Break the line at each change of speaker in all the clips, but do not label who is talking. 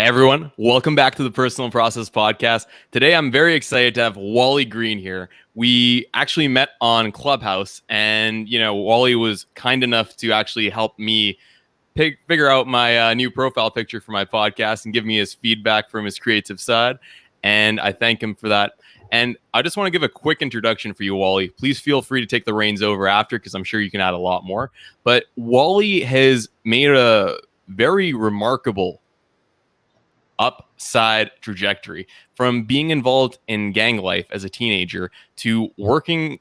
Hey everyone, welcome back to the Personal Process Podcast. Today I'm very excited to have Wally Green here. We actually met on Clubhouse, and Wally was kind enough to actually help me figure out my new profile picture for my podcast and give me his feedback from his creative side. And I thank him for that. And I just want to give a quick introduction for you, Wally. Please feel free to take the reins over after, because I'm sure you can add a lot more. But Wally has made a very remarkable upside trajectory from being involved in gang life as a teenager to working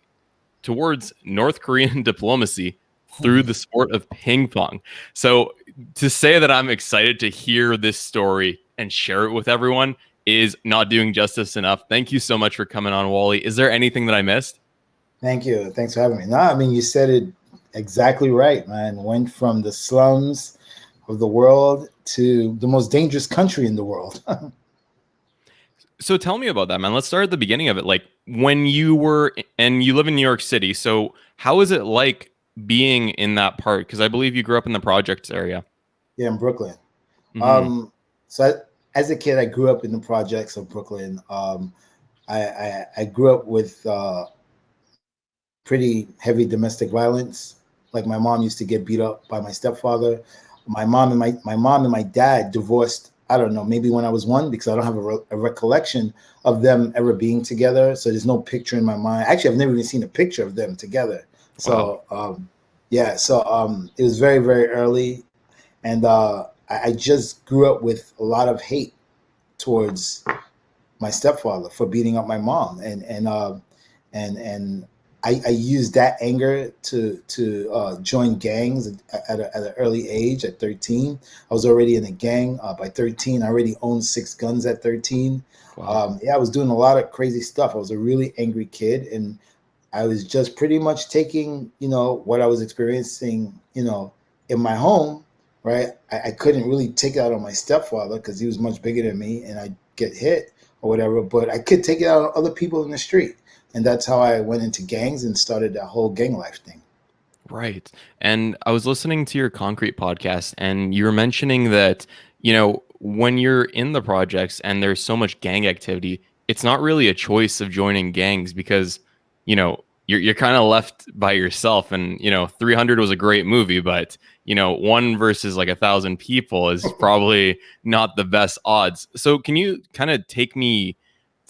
towards North Korean diplomacy through the sport of ping pong. So to say that I'm excited to hear this story and share it with everyone is not doing justice enough. Thank you so much for coming on, Wally. Is there anything that I missed?
Thank you. Thanks for having me. No, I mean, you said it exactly right, man. Went from the slums of the world to the most dangerous country in the world.
So tell me about that, man. Let's start at the beginning of it. Like when you were, and you live in New York City. So how is it like being in that part? Because I believe you grew up in the projects area.
Yeah, in Brooklyn.
Mm-hmm.
As a kid, I grew up in the projects of Brooklyn. I grew up with pretty heavy domestic violence. Like my mom used to get beat up by my stepfather. My mom and my dad divorced. I don't know, maybe when I was one, because I don't have a recollection of them ever being together. So there's no picture in my mind. Actually, I've never even seen a picture of them together. So
Wow.
it was very, very early, and I just grew up with a lot of hate towards my stepfather for beating up my mom, and I used that anger to join gangs at an early age. At 13, I was already in a gang. By 13, I already owned 6 guns at 13.
Wow.
I was doing a lot of crazy stuff. I was a really angry kid, and I was just pretty much taking, what I was experiencing, in my home, right? I couldn't really take it out on my stepfather because he was much bigger than me, and I'd get hit or whatever, but I could take it out on other people in the street. And that's how I went into gangs and started that whole gang life thing.
Right. And I was listening to your Concrete podcast, and you were mentioning that, when you're in the projects and there's so much gang activity, it's not really a choice of joining gangs because, you're kind of left by yourself. And, 300 was a great movie, but, one versus like 1,000 people is probably not the best odds. So can you kind of take me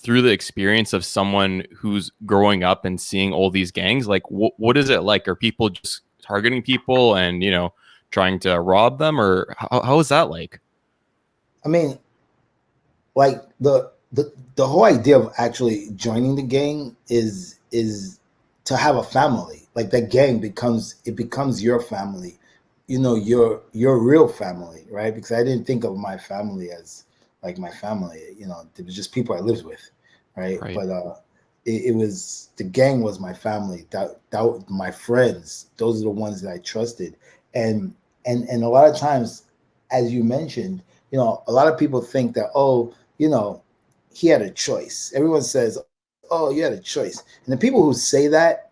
through the experience of someone who's growing up and seeing all these gangs? Like what is it like? Are people just targeting people and trying to rob them, or how is that like?
I mean, like the whole idea of actually joining the gang is to have a family. Like that gang becomes your family, your real family, right? Because I didn't think of my family as like my family. It was just people I lived with, right?
Right.
But it was, the gang was my family. That my friends. Those are the ones that I trusted, and a lot of times, as you mentioned, a lot of people think that, oh, he had a choice. Everyone says, oh, you had a choice, and the people who say that,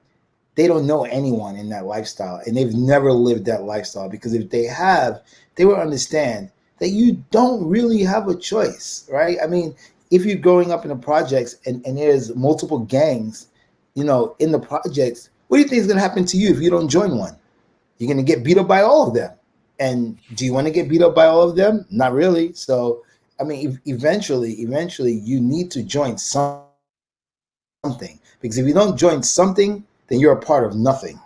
they don't know anyone in that lifestyle, and they've never lived that lifestyle, because if they have, they will understand that you don't really have a choice, right? I mean, if you're growing up in the projects, and there's multiple gangs, in the projects, what do you think is going to happen to you if you don't join one? You're going to get beat up by all of them. And do you want to get beat up by all of them? Not really. So, I mean, eventually, you need to join something, because if you don't join something, then you're a part of nothing.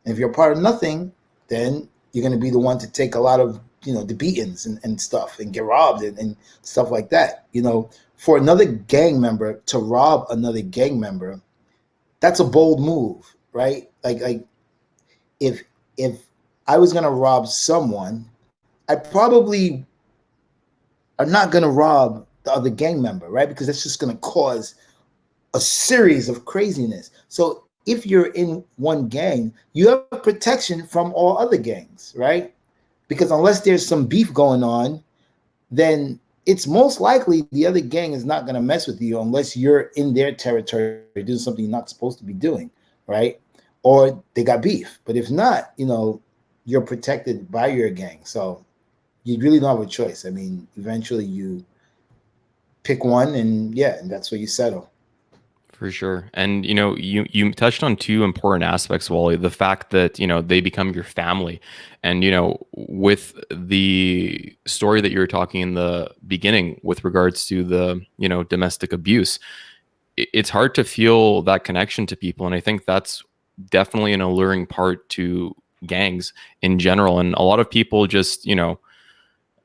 And if you're a part of nothing, then you're going to be the one to take a lot of, the beatings and stuff, and get robbed, and stuff like that. For another gang member to rob another gang member, that's a bold move, right? Like if I was going to rob someone, I probably are not going to rob the other gang member, right? Because that's just going to cause a series of craziness. So if you're in one gang, you have protection from all other gangs, right? Because unless there's some beef going on, then it's most likely the other gang is not going to mess with you unless you're in their territory doing something you're not supposed to be doing, right? Or they got beef. But if not, you're protected by your gang. So you really don't have a choice. I mean, eventually you pick one, and yeah, and that's where you settle.
For sure. And you touched on two important aspects, Wally. The fact that, they become your family. And, with the story that you were talking in the beginning with regards to the, domestic abuse, it's hard to feel that connection to people. And I think that's definitely an alluring part to gangs in general. And a lot of people just,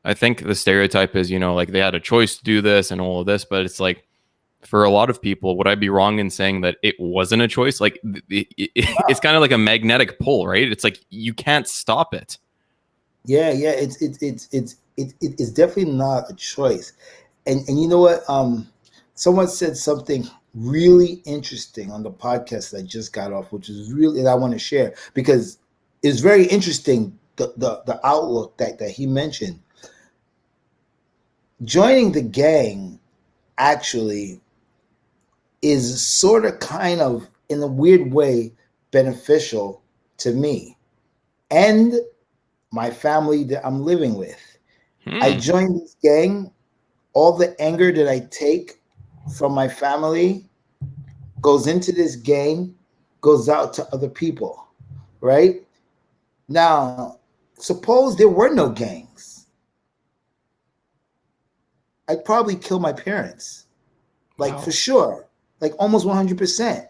I think the stereotype is, like they had a choice to do this and all of this, but it's like, for a lot of people, would I be wrong in saying that it wasn't a choice? Like it's kind of like a magnetic pull, right? It's like you can't stop it.
Yeah, yeah, it's definitely not a choice. And you know what? Someone said something really interesting on the podcast that I just got off, which is really that I want to share because it's very interesting the outlook that he mentioned. Joining the gang actually is sort of kind of in a weird way beneficial to me and my family that I'm living with. I
Hmm.
joined this gang. All the anger that I take from my family goes into this gang, goes out to other people, right? Now, suppose there were no gangs. I'd probably kill my parents, like for
Wow.
sure, like almost 100%.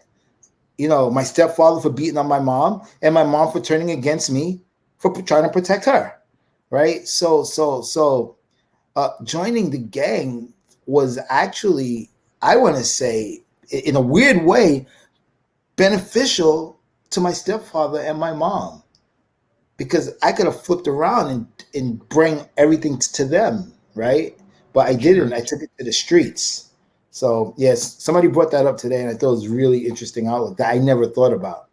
My stepfather for beating on my mom, and my mom for turning against me for trying to protect her, right? So joining the gang was actually, I want to say, in a weird way, beneficial to my stepfather and my mom because I could have flipped around and bring everything to them, right? But I didn't.
Sure.
I took it to the streets. So yes, somebody brought that up today, and I thought it was really interesting outlook that I never thought about.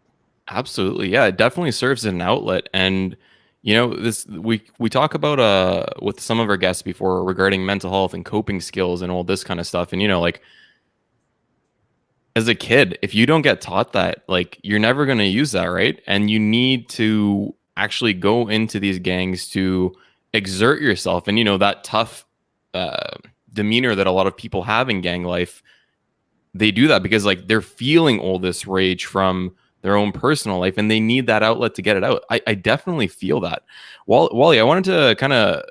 Absolutely. Yeah, it definitely serves as an outlet. And this we talk about with some of our guests before regarding mental health and coping skills and all this kind of stuff. And like as a kid, if you don't get taught that, like you're never going to use that, right? And you need to actually go into these gangs to exert yourself. And that tough uh, demeanor that a lot of people have in gang life, they do that because like they're feeling all this rage from their own personal life, and they need that outlet to get it out. I definitely feel that. Wally, I wanted to kind of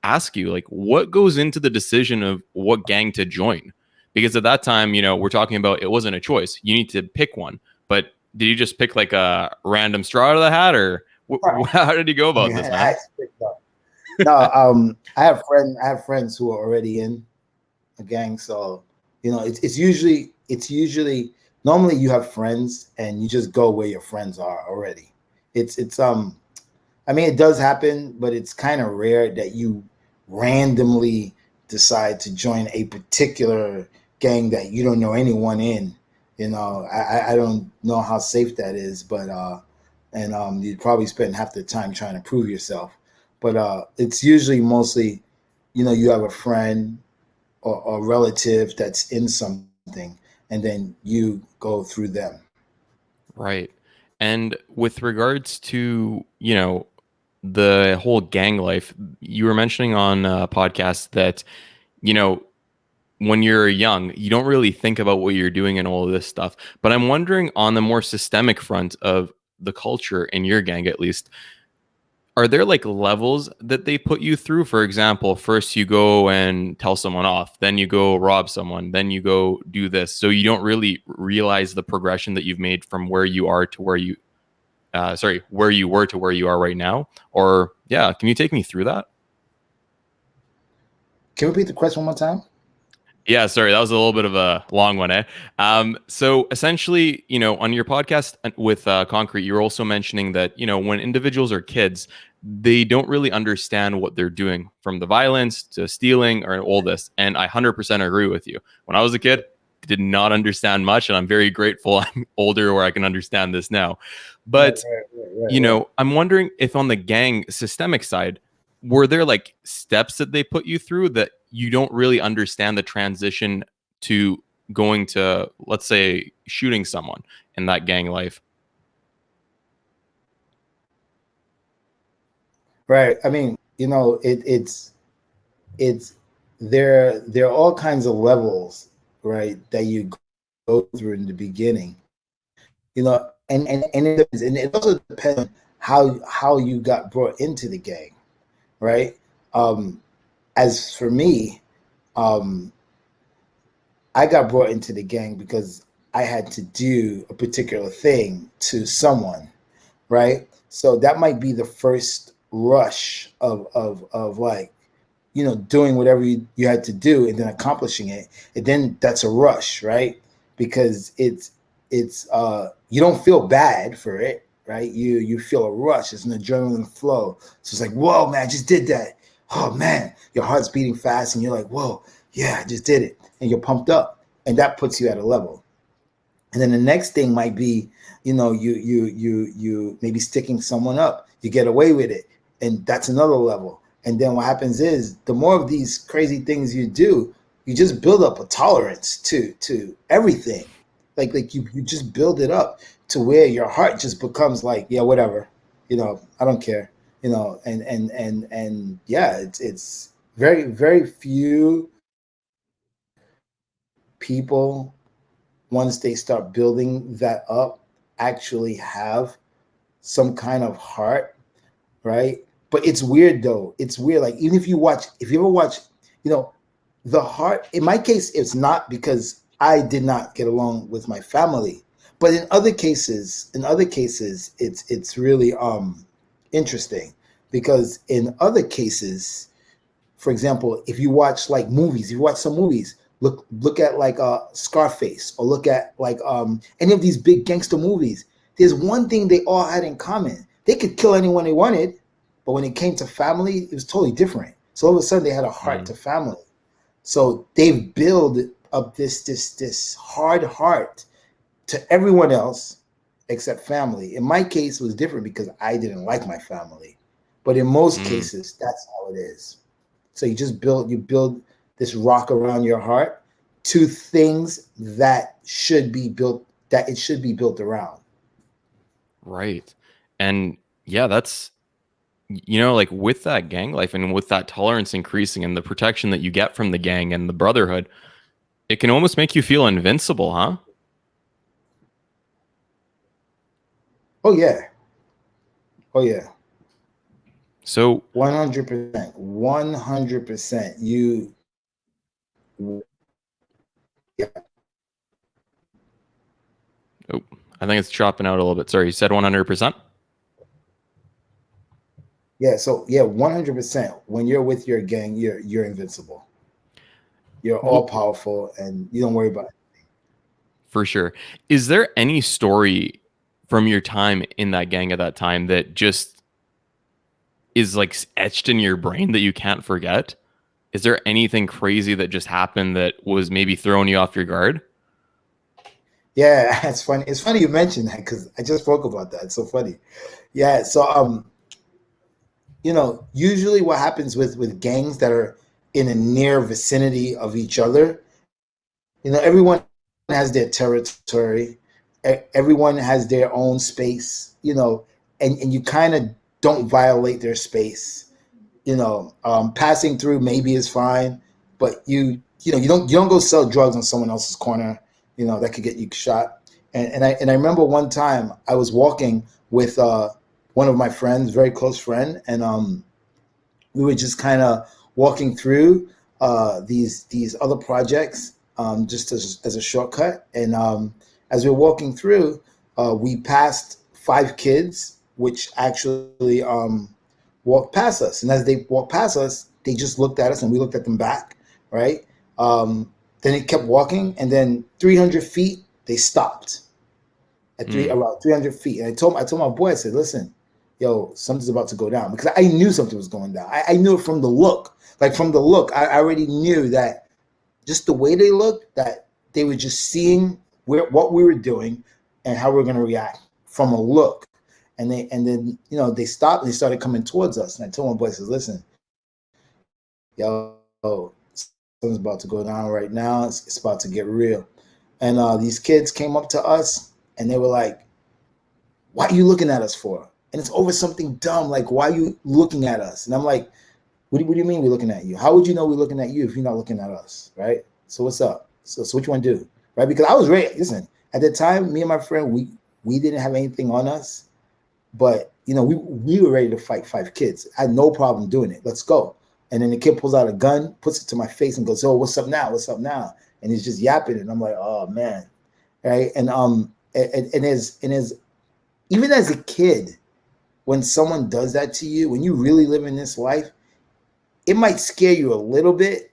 ask you, like, what goes into the decision of what gang to join? Because at that time, we're talking about it wasn't a choice. You need to pick one. But did you just pick like a random straw out of the hat, or how did you go about this, man?
No, I have friends who are already in a gang, so it's usually normally you have friends and you just go where your friends are already. It's I mean, it does happen, but it's kind of rare that you randomly decide to join a particular gang that you don't know anyone in. I don't know how safe that is, but and you'd probably spend half the time trying to prove yourself. But it's usually mostly, you have a friend or relative that's in something, and then you go through them.
Right. And with regards to, the whole gang life, you were mentioning on a podcast that, you know, when you're young, you don't really think about what you're doing and all of this stuff. But I'm wondering on the more systemic front of the culture in your gang, at least, are there like levels that they put you through? For example, first you go and tell someone off, then you go rob someone, then you go do this. So you don't really realize the progression that you've made from where you are to where you were to where you are right now. Or yeah, can you take me through that?
Can you repeat the question one more time?
Yeah, sorry, that was a little bit of a long one, eh? So essentially, on your podcast with Concrete, you're also mentioning that, when individuals are kids, they don't really understand what they're doing from the violence to stealing or all this. And I 100% agree with you. When I was a kid, did not understand much, and I'm very grateful I'm older where I can understand this now.
Right,
But
right, right, right, right.
I'm wondering if on the gang systemic side, were there like steps that they put you through that you don't really understand the transition to going to, let's say, shooting someone in that gang life?
Right. I mean, it's there are all kinds of levels, right, that you go through in the beginning, and it also depends on how you got brought into the gang, right? As for me, um, I got brought into the gang because I had to do a particular thing to someone, right? So that might be the first rush of like, doing whatever you had to do and then accomplishing it. And then that's a rush, right? Because it's you don't feel bad for it, right? You feel a rush. It's an adrenaline flow. So it's like, whoa, man, I just did that. Oh man, your heart's beating fast and you're like, whoa, yeah, I just did it. And you're pumped up. And that puts you at a level. And then the next thing might be, you maybe sticking someone up. You get away with it, and that's another level. And then what happens is, the more of these crazy things you do, you just build up a tolerance to everything. Like you just build it up to where your heart just becomes like, yeah, whatever, I don't care, and yeah, it's very, very few people, once they start building that up, actually have some kind of heart, right? But it's weird though. It's weird. Like, even if you ever watch, you know, the heart. In my case, it's not because I did not get along with my family, but in other cases, it's really interesting, because in other cases, for example, if you watch like movies, if you watch some movies, look at like Scarface, or look at like any of these big gangster movies. There's one thing they all had in common: they could kill anyone they wanted, but when it came to family, it was totally different. So all of a sudden, they had a heart
Mm,
to family. So they've built up this hard heart to everyone else except family. In my case, it was different because I didn't like my family, but in most
mm,
cases, that's how it is. So you build this rock around your heart to things that it should be built around.
right. And yeah, that's like with that gang life and with that tolerance increasing and the protection that you get from the gang and the brotherhood, it can almost make you feel invincible, huh?
Oh yeah. Oh yeah.
So,
100%. 100%.
oh, I think it's chopping out a little bit. Sorry, you said 100%?
Yeah, so yeah, 100%. When you're with your gang, you're invincible. You're all
Well,
powerful, and you don't worry about it.
for sure. Is there any story from your time in that gang at that time that just is like etched in your brain that you can't forget? Is there anything crazy that just happened that was maybe throwing you off your guard?
Yeah, it's funny. It's funny you mentioned that because I just spoke about that. It's so funny. Yeah, so usually what happens with gangs that are in a near vicinity of each other, everyone has their territory, everyone has their own space, and you kind of don't violate their space. Passing through maybe is fine, but you don't go sell drugs on someone else's corner. That could get you shot. And I remember one time I was walking with one of my friends, very close friend, and we were just kind of walking through these other projects, just as a shortcut. And as we were walking through, we passed five kids, which actually walked past us. And as they walked past us, they just looked at us, and we looked at them back, right? Then it kept walking, and then 300 feet, they stopped at
Mm,
around 300 feet. And I told my boy, I said, listen, yo, something's about to go down, because I knew something was going down. I knew it from the look. Like, from the look, I already knew that, just the way they looked, that they were just seeing what we were doing and how we were going to react from a look. And then they stopped, and they started coming towards us. And I told my boy, I said, listen, yo, something's about to go down right now. It's about to get real. And these kids came up to us, and they were like, "Why are you looking at us for?" And it's over something dumb, like, "Why are you looking at us?" And I'm like, What do you mean we're looking at you? How would you know we're looking at you if you're not looking at us, right? So what's up? So what you want to do, right? Because I was ready. Listen, at the time, me and my friend, we didn't have anything on us, but we were ready to fight 5 kids. I had no problem doing it. Let's go. And then the kid pulls out a gun, puts it to my face, and goes, "Oh, what's up now? What's up now?" And he's just yapping, and I'm like, "Oh man," right? And as even as a kid, when someone does that to you, when you really live in this life, it might scare you a little bit,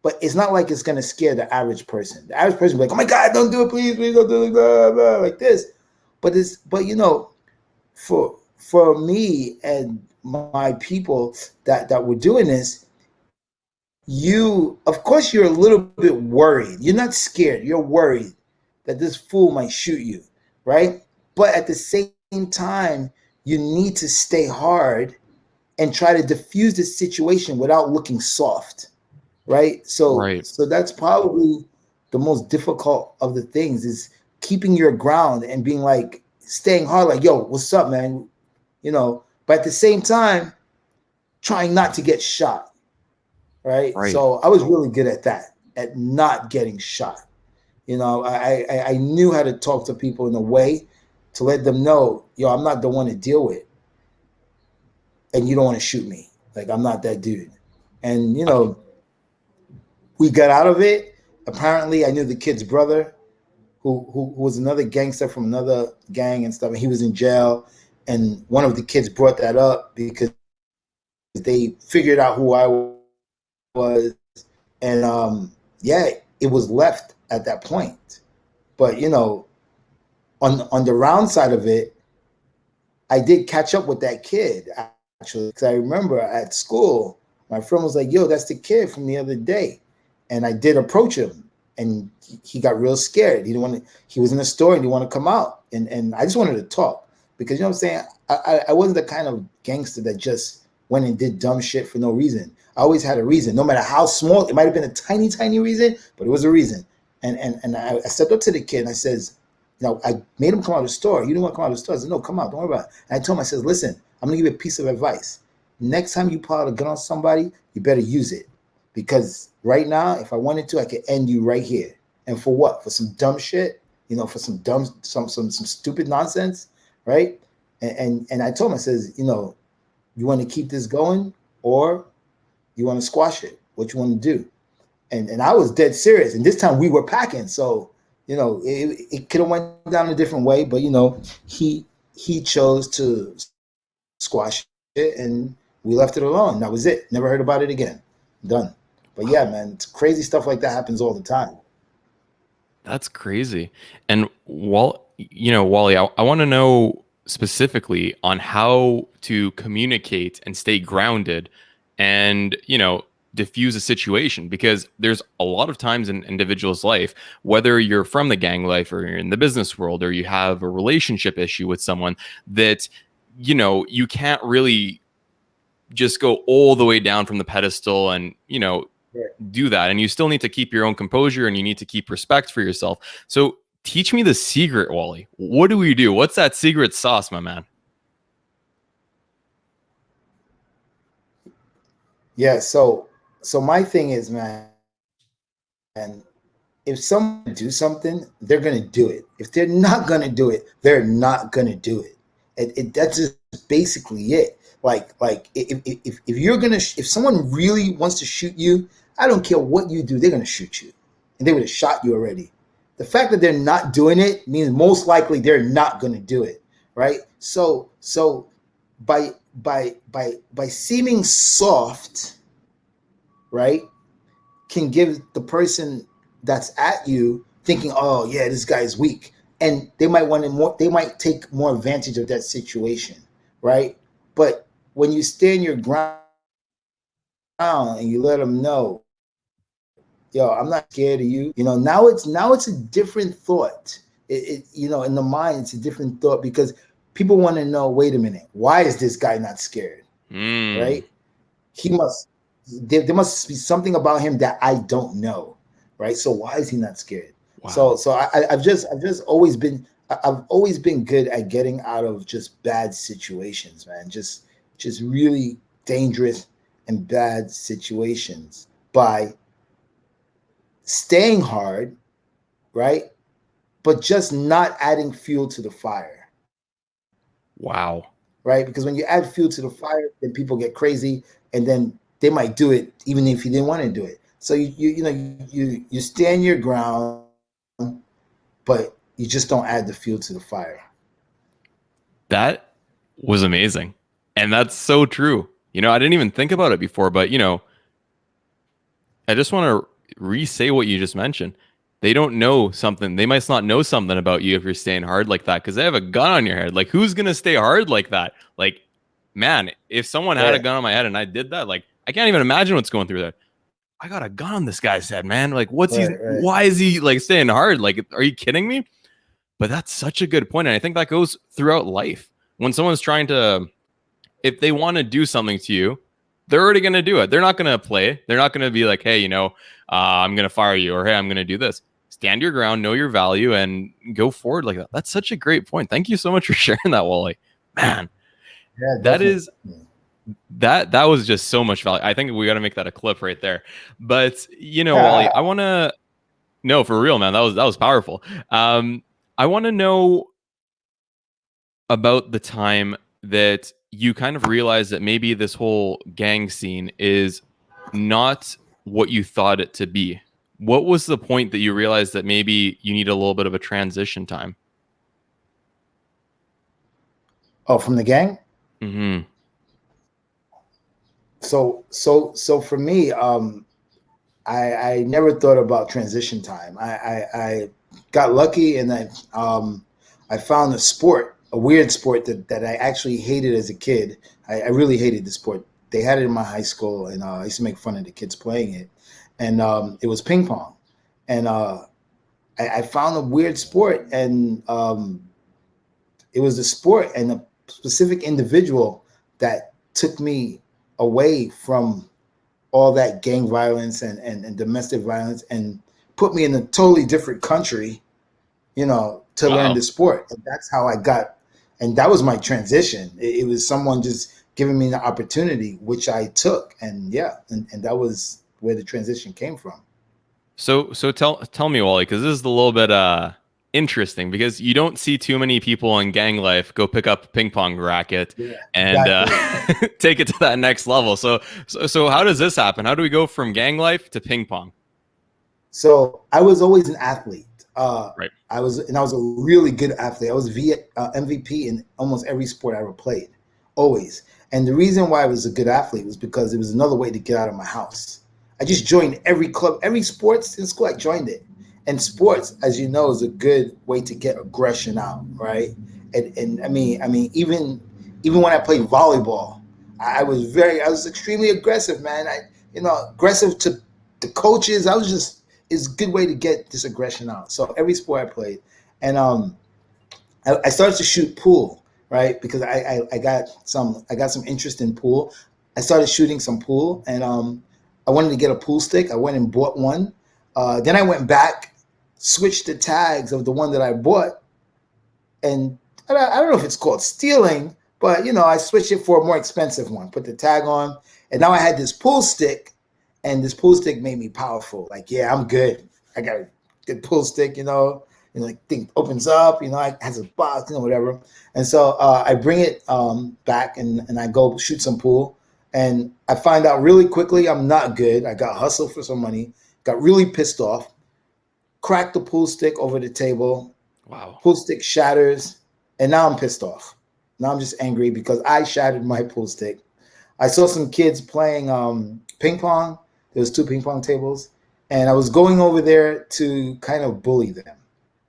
but it's not like it's gonna scare the average person. The average person will be like, "Oh my God, don't do it, please, please don't do it," blah, blah, like this. But for me and my people that were doing this, of course you're a little bit worried. You're not scared. You're worried that this fool might shoot you, right? But at the same time, you need to stay hard and try to diffuse the situation without looking soft, right? So
Right.
so that's probably the most difficult of the things, is keeping your ground and being like, staying hard, like, "Yo, what's up, man?" But at the same time, trying not to get shot, right?
Right.
So I was really good at that, at not getting shot. I knew how to talk to people in a way to let them know, "Yo, I'm not the one to deal with, and you don't want to shoot me. Like, I'm not that dude." And we got out of it. Apparently, I knew the kid's brother, who was another gangster from another gang and stuff, and he was in jail. And one of the kids brought that up because they figured out who I was, and yeah, it was left at that point. But on the round side of it, I did catch up with that kid, actually, because I remember at school, my friend was like, "Yo, that's the kid from the other day," and I did approach him, and he got real scared. He didn't want to. He was in the store and he didn't want to come out, and I just wanted to talk, because what I'm saying. I wasn't the kind of gangster that just went and did dumb shit for no reason. I always had a reason, no matter how small. It might have been a tiny, tiny reason, but it was a reason. And I stepped up to the kid and I says, I made him come out of the store. "You didn't want to come out of the store?" I said, "No, come out. Don't worry about it." And I told him, I says, "Listen, I'm gonna give you a piece of advice. Next time you pull out a gun on somebody, you better use it, because right now, if I wanted to, I could end you right here. And for what? For some dumb shit, for some dumb, some stupid nonsense, right?" And I told him, I says, "You want to keep this going, or you want to squash it? What you want to do?" And I was dead serious. And this time we were packing, so it could have went down a different way, but he chose to squash it, and we left it alone. That was it. Never heard about it again. Done. But yeah, man, it's crazy stuff like that happens all the time.
That's crazy. And Wally, I want to know specifically on how to communicate and stay grounded and, diffuse a situation, because there's a lot of times in individuals' life, whether you're from the gang life or you're in the business world or you have a relationship issue with someone, that, you can't really just go all the way down from the pedestal and,
Yeah.
do that, and you still need to keep your own composure and you need to keep respect for yourself. So teach me the secret, Wally. What do we do? What's that secret sauce, my man?
Yeah. So my thing is, man, if someone do something, they're gonna do it. If they're not gonna do it, they're not gonna do it. That's just basically it. Like if you're gonna if someone really wants to shoot you, I don't care what you do, they're gonna shoot you, and they would have shot you already. The fact that they're not doing it means most likely they're not gonna do it, right? So by seeming soft, right, can give the person that's at you thinking, "Oh yeah, this guy's weak," and they might want to more. They might take more advantage of that situation, right? But when you stand your ground and you let them know, "Yo, I'm not scared of you," now it's a different thought. In the mind, it's a different thought, because people want to know. Wait a minute, why is this guy not scared?
Mm,
Right? He must there must be something about him that I don't know, right? So why is he not scared?
wow.
I've just always been, I've always been good at getting out of just bad situations, man. Just really dangerous. in bad situations by staying hard, right? But just not adding fuel to the fire,
Wow.
right? Because when you add fuel to the fire, then people get crazy, and then they might do it even if you didn't want to do it. So you stand your ground, but you just don't add the fuel to the fire.
That was amazing. And that's so true. I didn't even think about it before, but I just want to re-say what you just mentioned. They don't know something. They might not know something about you if you're staying hard like that because they have a gun on your head. Like, who's gonna stay hard like that? Like, man, if someone had a
Right,
gun on my head and I did that, like, I can't even imagine what's going through that. I got a gun on this guy's head, man. Like, what's he?
right, right.
Why is he like staying hard? Like, are you kidding me? But that's such a good point, and I think that goes throughout life. When someone's trying to, if they want to do something to you, they're already going to do it. They're not going to play. They're not going to be like, hey, I'm going to fire you, or hey, I'm going to do this. Stand your ground, know your value, and go forward like that. That's such a great point. Thank you so much for sharing that, Wally. Man,
Yeah,
that
definitely.
is that was just so much value. I think we got to make that a clip right there. But Wally, I want to no, for real, man. That was powerful. I want to know about the time that you kind of realized that maybe this whole gang scene is not what you thought it to be. What was the point that you realized that maybe you need a little bit of a transition time?
Oh, from the gang.
Hmm.
So for me, I never thought about transition time. I got lucky, and I found a sport, a weird sport that I actually hated as a kid. I really hated the sport. They had it in my high school, and I used to make fun of the kids playing it. And it was ping pong. And I found a weird sport, and it was a sport and a specific individual that took me away from all that gang violence and domestic violence, and put me in a totally different country, to learn
Wow.
the sport. And that's how I got, and that was my transition. It was someone just giving me the opportunity, which I took. And yeah, and that was where the transition came from.
So tell me, Wally, because this is a little bit interesting because you don't see too many people in gang life go pick up a ping pong racket
Yeah,
and
exactly.
take it to that next level. So how does this happen? How do we go from gang life to ping pong?
So I was always an athlete.
Right.
I was a really good athlete. I was MVP in almost every sport I ever played, always. And the reason why I was a good athlete was because it was another way to get out of my house. I just joined every club, every sports in school. I joined it. And sports, as you know, is a good way to get aggression out, right? And I mean, even when I played volleyball, I was extremely aggressive, man. Aggressive to the coaches. I was just It's a good way to get this aggression out. So every sport I played, and I started to shoot pool, right? Because I got some interest in pool. I started shooting some pool, and I wanted to get a pool stick. I went and bought one. Then I went back, switched the tags of the one that I bought, and I don't know if it's called stealing, but I switched it for a more expensive one. Put the tag on, and now I had this pool stick, and this pool stick made me powerful. Like, yeah, I'm good. I got a good pool stick, like thing opens up, it has a box, whatever. And so I bring it back, and I go shoot some pool, and I find out really quickly I'm not good. I got hustled for some money, got really pissed off, cracked the pool stick over the table.
Wow.
Pool stick shatters, and now I'm pissed off. Now I'm just angry because I shattered my pool stick. I saw some kids playing ping pong. There was two ping pong tables, and I was going over there to kind of bully them.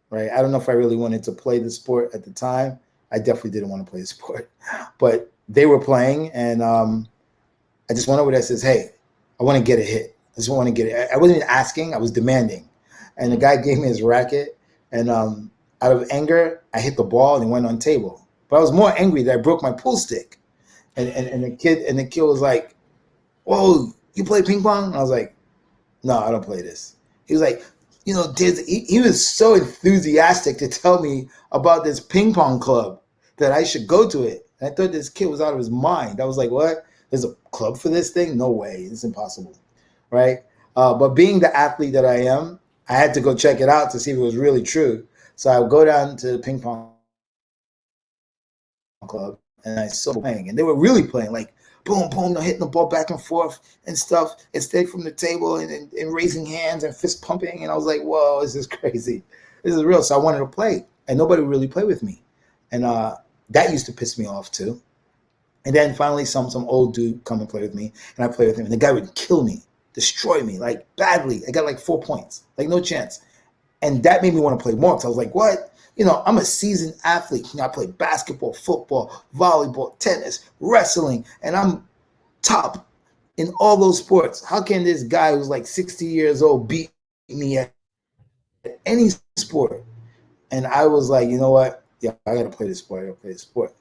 Right? I don't know if I really wanted to play the sport at the time. I definitely didn't want to play the sport, but they were playing, and I just went over there and says, "Hey, I want to get a hit. I just want to get it." I wasn't even asking; I was demanding. And the
Mm.
guy gave me his racket, and out of anger, I hit the ball and it went on table. But I was more angry that I broke my pool stick. And the kid was like, "Whoa, you play ping pong?" And I was like, "No, I don't play this." He was like, he was so enthusiastic to tell me about this ping pong club, that I should go to it. And I thought this kid was out of his mind. I was like, "What?" there's a club for this thing? No way. It's impossible. Right. But being the athlete that I am, I had to go check it out to see if it was really true. So I would go down to the ping pong club and I saw playing, and they were really playing like boom, boom, they're hitting the ball back and forth and stuff, and stayed from the table and raising hands and fist pumping. And I was like, whoa, this is crazy. This is real. So I wanted to play, and nobody would really play with me. And that used to piss me off too. And then finally, some old dude come and play with me, and I play with him, and the guy would kill me, destroy me, like badly. I got like 4 points, like no chance. And that made me want to play more because I was like, what? I'm a seasoned athlete. I play basketball, football, volleyball, tennis, wrestling, and I'm top in all those sports. How can this guy who's like 60 years old beat me at any sport? And I was like, you know what? Yeah, I got to play this sport. I got to play this sport.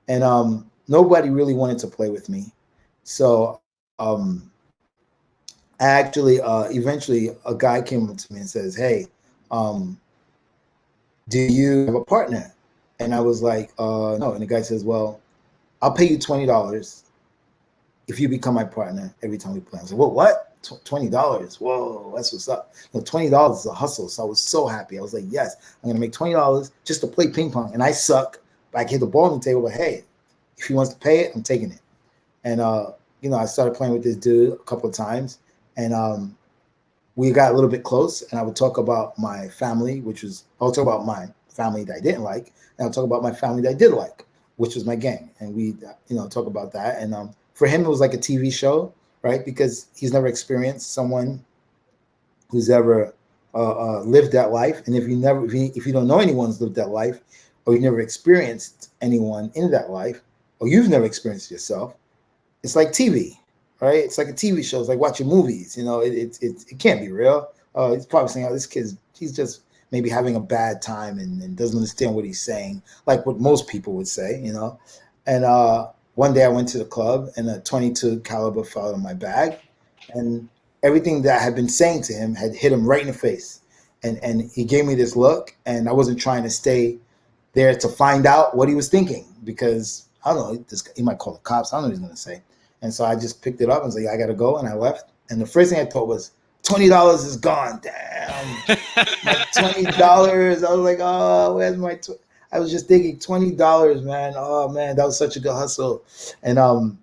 And nobody really wanted to play with me. So I actually, eventually, a guy came up to me and says, hey, do you have a partner? And I was like, no. And the guy says, well, I'll pay you $20 if you become my partner every time we play. I was like, well, what? $20? Whoa, that's what's up. $20 is a hustle. So I was so happy. I was like, yes, I'm going to make $20 just to play ping pong. And I suck, but I can hit the ball on the table. But hey, if he wants to pay it, I'm taking it. And, I started playing with this dude a couple of times. And we got a little bit close, and I would talk about my family, I'll talk about my family that I didn't like, and I'll talk about my family that I did like, which was my gang. And we, talk about that. And for him, it was like a TV show, right? Because he's never experienced someone who's ever lived that life. And if you don't know anyone who's lived that life, or you've never experienced anyone in that life, or you've never experienced yourself, it's like TV. Right, it's like a TV show. It's like watching movies. It can't be real. He's probably saying, "Oh, this he's just maybe having a bad time and doesn't understand what he's saying," like what most people would say. And one day I went to the club, and a .22 caliber fell out of my bag, and everything that I had been saying to him had hit him right in the face, and he gave me this look, and I wasn't trying to stay there to find out what he was thinking, because I don't know, he might call the cops. I don't know what he's going to say. And so I just picked it up and was like, I got to go. And I left. And the first thing I thought was, $20 is gone. Damn. My $20. I was like, oh, where's my I was just thinking $20, man. Oh, man, that was such a good hustle. And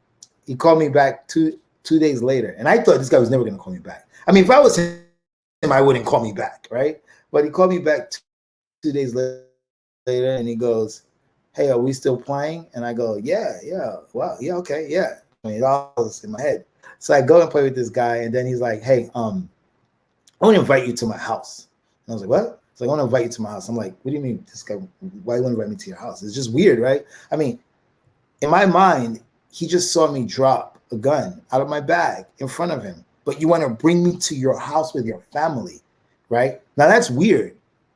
he called me back two days later. And I thought this guy was never going to call me back. I mean, if I was him, I wouldn't call me back, right? But he called me back 2 days later, and he goes, hey, are we still playing? And I go, yeah. Wow, yeah, okay, yeah. $20 in my head. So I go and play with this guy, and then he's like, hey, I want to invite you to my house. And I was like, what? He's like, I want to invite you to my house. I'm like, what do you mean, this guy, why do you want to invite me to your house? It's just weird, right? I mean, in my mind, he just saw me drop a gun out of my bag in front of him. But you want to bring me to your house with your family, right? Now that's weird.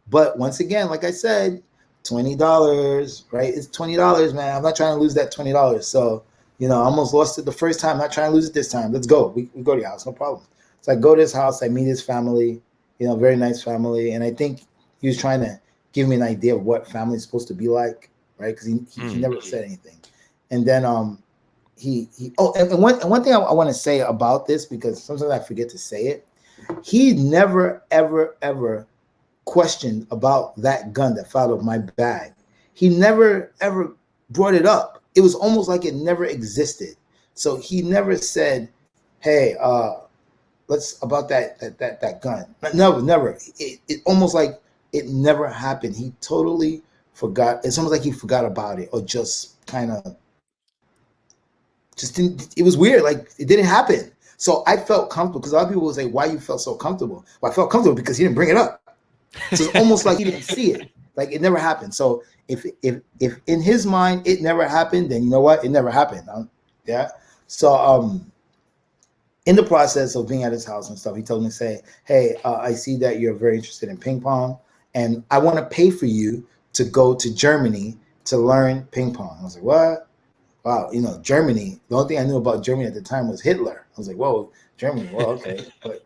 But once again, like I said, $20, right? It's $20, man. I'm not trying to lose that $20. So, I almost lost it the first time. Not trying to lose it this time. Let's go. We go to your house. No problem. So I go to his house. I meet his family, very nice family. And I think he was trying to give me an idea of what family is supposed to be like, right? Because he never said anything. And then and one thing I want to say about this, because sometimes I forget to say it, he never, ever, ever questioned about that gun that fell out of my bag. He never, ever brought it up. It was almost like it never existed. So he never said, hey, let's about that gun. No, never. It almost like it never happened. He totally forgot. It's almost like he forgot about it, or just kind of just didn't. It was weird. Like it didn't happen. So I felt comfortable, because a lot of people will say, why you felt so comfortable? Well, I felt comfortable because he didn't bring it up. So it's almost like he didn't see it. Like it never happened. So if in his mind it never happened, then you know what? It never happened. Yeah. So in the process of being at his house and stuff, he told me, say, hey, I see that you're very interested in ping pong, and I want to pay for you to go to Germany to learn ping pong. I was like, what? Wow, Germany. The only thing I knew about Germany at the time was Hitler. I was like, whoa, Germany. Well, okay. But,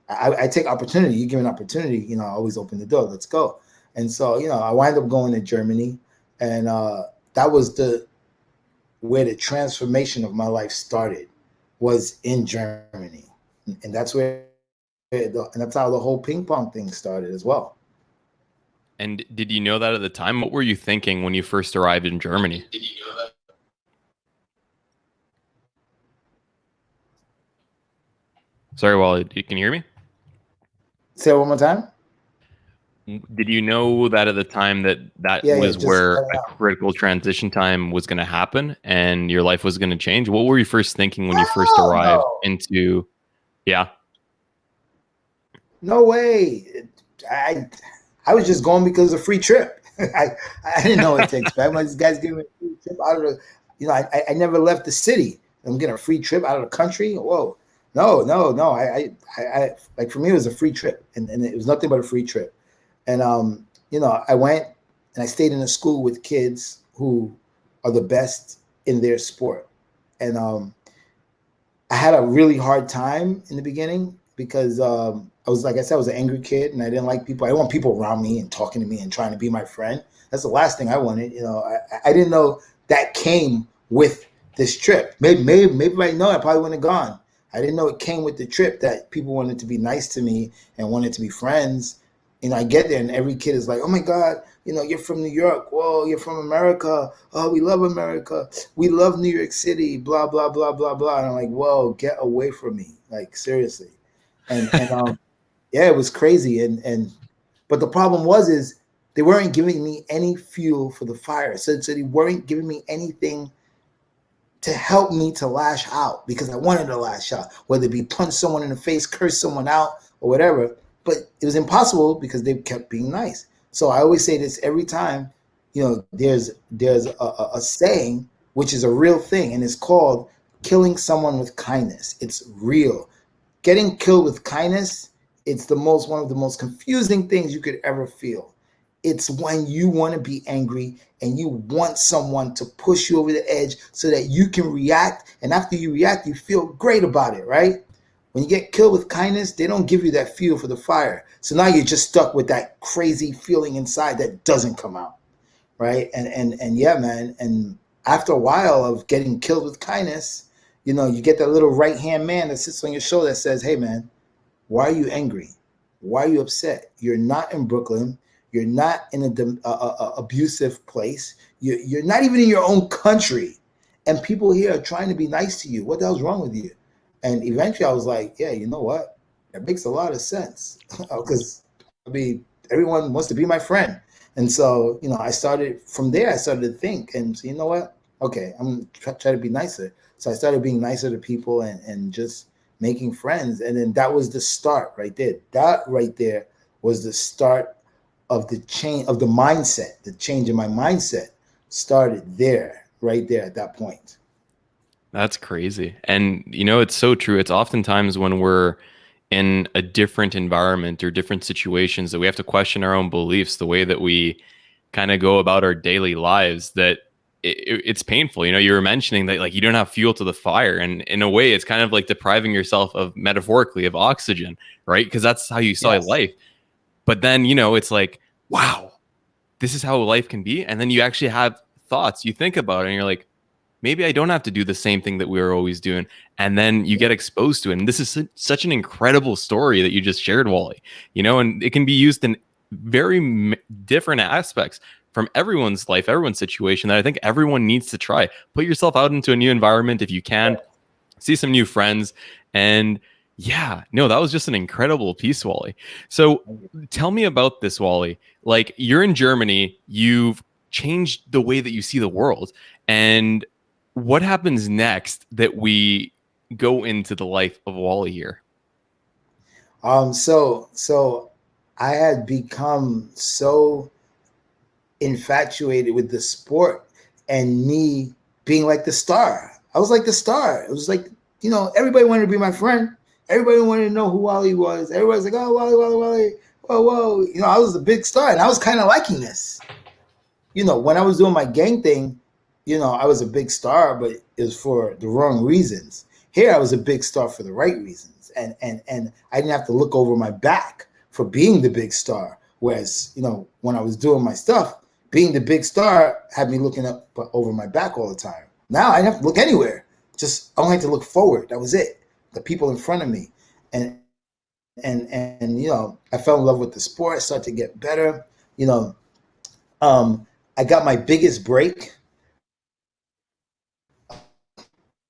I take opportunity. You give an opportunity, I always open the door. Let's go. And so, I wind up going to Germany. And that was where the transformation of my life started was in Germany, and that's how the whole ping pong thing started as well.
And did you know that at the time? What were you thinking when you first arrived in Germany?
Did you know that?
Sorry, Wally, can you hear me?
Say it one more time.
Did you know that at the time that that
Yeah,
was
just
where
cutting
a
out.
critical transition time was going to happen and your life was going to change? What were you first thinking when you first
Hell
arrived
no,
into? Yeah,
no way. I I was just going because of free trip. I didn't know what to expect. Like, this guy's giving me a free trip out of the, I never left the city. I'm getting a free trip out of the country. Whoa, no, no, no. Like for me, it was a free trip, and it was nothing but a free trip. And I went and I stayed in a school with kids who are the best in their sport, and I had a really hard time in the beginning because I was, like I said, I was an angry kid and I didn't like people. I didn't want people around me and talking to me and trying to be my friend. That's the last thing I wanted. I didn't know that came with this trip. Maybe if I know, I probably wouldn't have gone. I didn't know it came with the trip that people wanted to be nice to me and wanted to be friends. I get there and every kid is like, "Oh my God, you're from New York. Whoa, you're from America. Oh, we love America. We love New York City, blah, blah, blah, blah, blah." And I'm like, "Whoa, get away from me." Like, seriously. And yeah, it was crazy. But the problem is they weren't giving me any fuel for the fire. So they weren't giving me anything to help me to lash out because I wanted to lash out, whether it be punch someone in the face, curse someone out, or whatever. But it was impossible because they kept being nice. So I always say this every time, there's a saying which is a real thing, and it's called killing someone with kindness. It's real. Getting killed with kindness, it's one of the most confusing things you could ever feel. It's when you want to be angry and you want someone to push you over the edge so that you can react, and after you react you feel great about it, right? When you get killed with kindness, they don't give you that fuel for the fire, so now you're just stuck with that crazy feeling inside that doesn't come out, right? And yeah, man. And after a while of getting killed with kindness, you get that little right hand man that sits on your shoulder that says, "Hey, man, why are you angry? Why are you upset? You're not in Brooklyn. You're not in a abusive place. You're not even in your own country, and people here are trying to be nice to you. What the hell's wrong with you?" And eventually, I was like, "Yeah, you know what? That makes a lot of sense because I mean, everyone wants to be my friend." And so, I started from there. I started to think and say, "You know what? Okay, I'm try to be nicer." So I started being nicer to people and just making friends. And then that was the start right there. That right there was the start of the change of the mindset. The change in my mindset started there, right there at that point.
that's crazy. And it's so true. It's oftentimes when we're in a different environment or different situations that we have to question our own beliefs, the way that we kind of go about our daily lives, that it's painful. You were mentioning that like you don't have fuel to the fire, and in a way it's kind of like depriving yourself of, metaphorically, of oxygen, right? Because that's how you saw
Yes.
life. But then it's like, wow, this is how life can be. And then you actually have thoughts, you think about it, and you're like, maybe I don't have to do the same thing that we were always doing. And then you get exposed to it. And this is such an incredible story that you just shared, Wally, and it can be used in very different aspects from everyone's life, everyone's situation, that I think everyone needs to try. Put yourself out into a new environment if you can, see some new friends. And yeah, no, that was just an incredible piece, Wally. So tell me about this, Wally. Like, you're in Germany, you've changed the way that you see the world. And what happens next that we go into the life of Wally here?
So I had become so infatuated with the sport and me being like the star. I was like the star. It was like, everybody wanted to be my friend. Everybody wanted to know who Wally was. Everybody's like, "Oh, Wally, Wally, Wally. Whoa, whoa." I was a big star and I was kind of liking this. When I was doing my gang thing, I was a big star, but it was for the wrong reasons. Here, I was a big star for the right reasons. And I didn't have to look over my back for being the big star. Whereas, when I was doing my stuff, being the big star had me looking up over my back all the time. Now I didn't have to look anywhere. Just I only had to look forward. That was it. The people in front of me, and you know, I fell in love with the sport. Started to get better. You know, um, I got my biggest break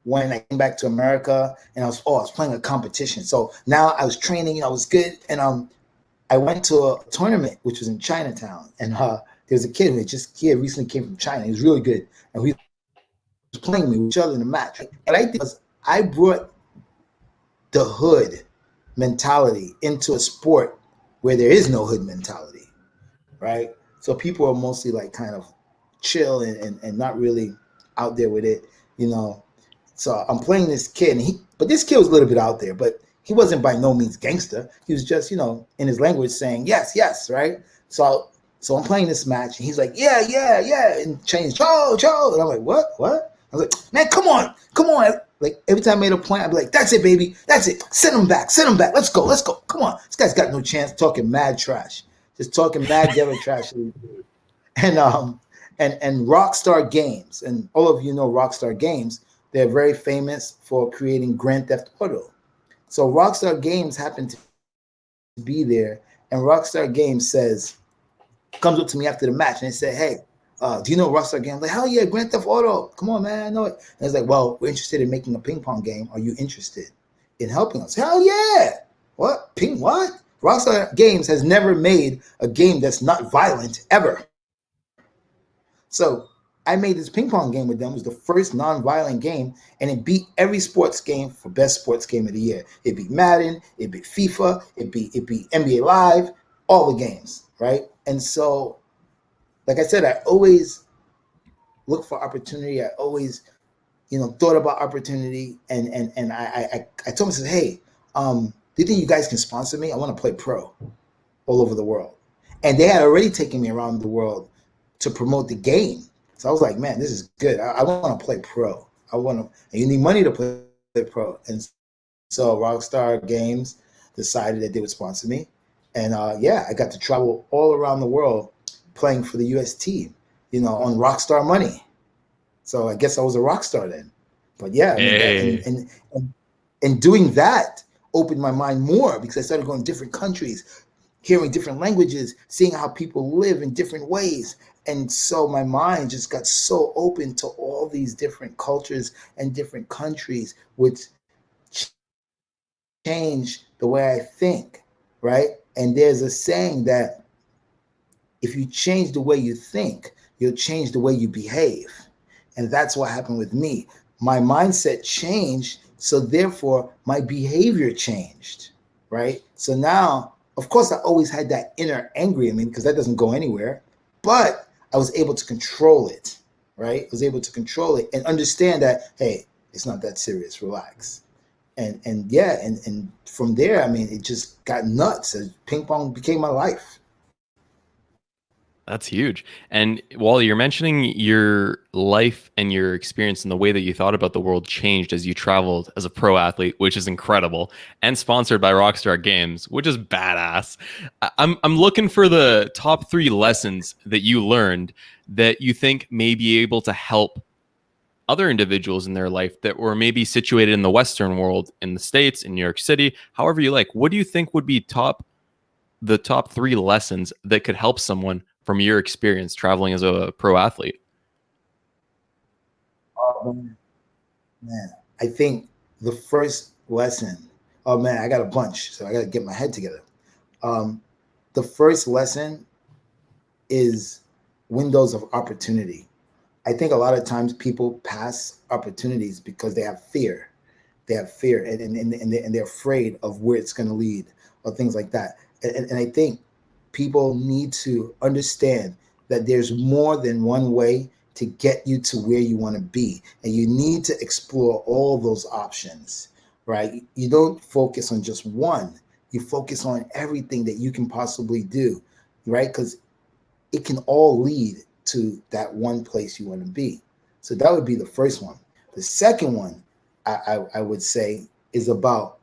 when I came back to America, and I was playing a competition. So now I was training. I was good, and I went to a tournament which was in Chinatown, and there was a kid he had recently came from China. He was really good, and we was playing me with each other in a match. Right? And I did was I brought the hood mentality into a sport where there is no hood mentality, right? So people are mostly like kind of chill and not really out there with it, you know. So I'm playing this kid, but this kid was a little bit out there, but he wasn't by no means gangster. He was just, you know, in his language saying yes, yes, right? So I'm playing this match, and he's like, yeah, yeah, yeah, and Chinese, Joe, Joe, and I'm like, what? I was like, man, come on. Like every time I made a point, I'd be like, that's it, baby, that's it. Send him back, let's go, come on. This guy's got no chance. Talking mad trash, just talking mad ghetto trash, and and Rockstar Games, and all of you know Rockstar Games. They're very famous for creating Grand Theft Auto. So Rockstar Games happened to be there, and Rockstar Games comes up to me after the match and they say, "Hey, do you know Rockstar Games?" I'm like, "Hell yeah, Grand Theft Auto! Come on, man, I know it." And it's like, "Well, we're interested in making a ping pong game. Are you interested in helping us?" Hell yeah! What ping? What? Rockstar Games has never made a game that's not violent ever. So I made this ping pong game with them. It was the first non-violent game, and it beat every sports game for best sports game of the year. It beat Madden, it beat FIFA, it beat NBA Live, all the games, right? And so, like I said, I always look for opportunity. I always, you know, thought about opportunity, and I told him, I said, hey, do you think you guys can sponsor me? I want to play pro all over the world. And they had already taken me around the world to promote the game. So I was like, man, this is good. I want to play pro. I want to, and you need money to play pro. And so Rockstar Games decided that they would sponsor me. And yeah, I got to travel all around the world playing for the US team, you know, on Rockstar money. So I guess I was a rock star then. But yeah, I mean that,
Hey,
and doing that opened my mind more because I started going to different countries, hearing different languages, seeing how people live in different ways. And so my mind just got so open to all these different cultures and different countries, which changed the way I think, right? And there's a saying that if you change the way you think, you'll change the way you behave. And that's what happened with me. My mindset changed, so therefore my behavior changed, right? So now, of course, I always had that inner angry in me because that doesn't go anywhere, but I was able to control it, right? I was able to control it and understand that, hey, it's not that serious, relax. And yeah, and from there, I mean, it just got nuts as ping pong became my life.
that's huge. And Wally, you're mentioning your life and your experience and the way that you thought about the world changed as you traveled as a pro athlete, which is incredible, and sponsored by Rockstar Games, which is badass. I'm looking for the top three lessons that you learned that you think may be able to help other individuals in their life that were maybe situated in the Western world, in the States, in New York City, however you like. What do you think would be the top three lessons that could help someone from your experience traveling as a pro athlete?
Oh, man, I think the first lesson, oh man, I got a bunch, so I got to get my head together. Um, the first lesson is windows of opportunity. I think a lot of times people pass opportunities because they have fear. They have fear and they're afraid of where it's going to lead or things like that. And I think people need to understand that there's more than one way to get you to where you want to be. And you need to explore all those options, right? You don't focus on just one, you focus on everything that you can possibly do, right? Because it can all lead to that one place you want to be. So that would be the first one. The second one, I would say, is about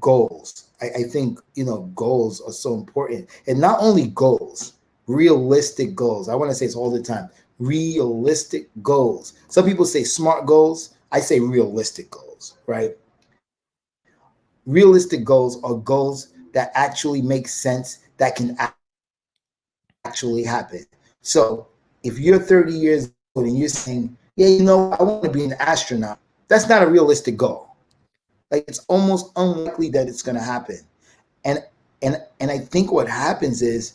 goals. I think, you know, goals are so important. And not only goals, realistic goals. I want to say it's all the time. realistic goals. Some people say smart goals. I say realistic goals, right? Realistic goals are goals that actually make sense, that can actually happen. So if you're 30 years old and you're saying, yeah, you know, I want to be an astronaut, that's not a realistic goal. Like, it's almost unlikely that it's going to happen. And and I think what happens is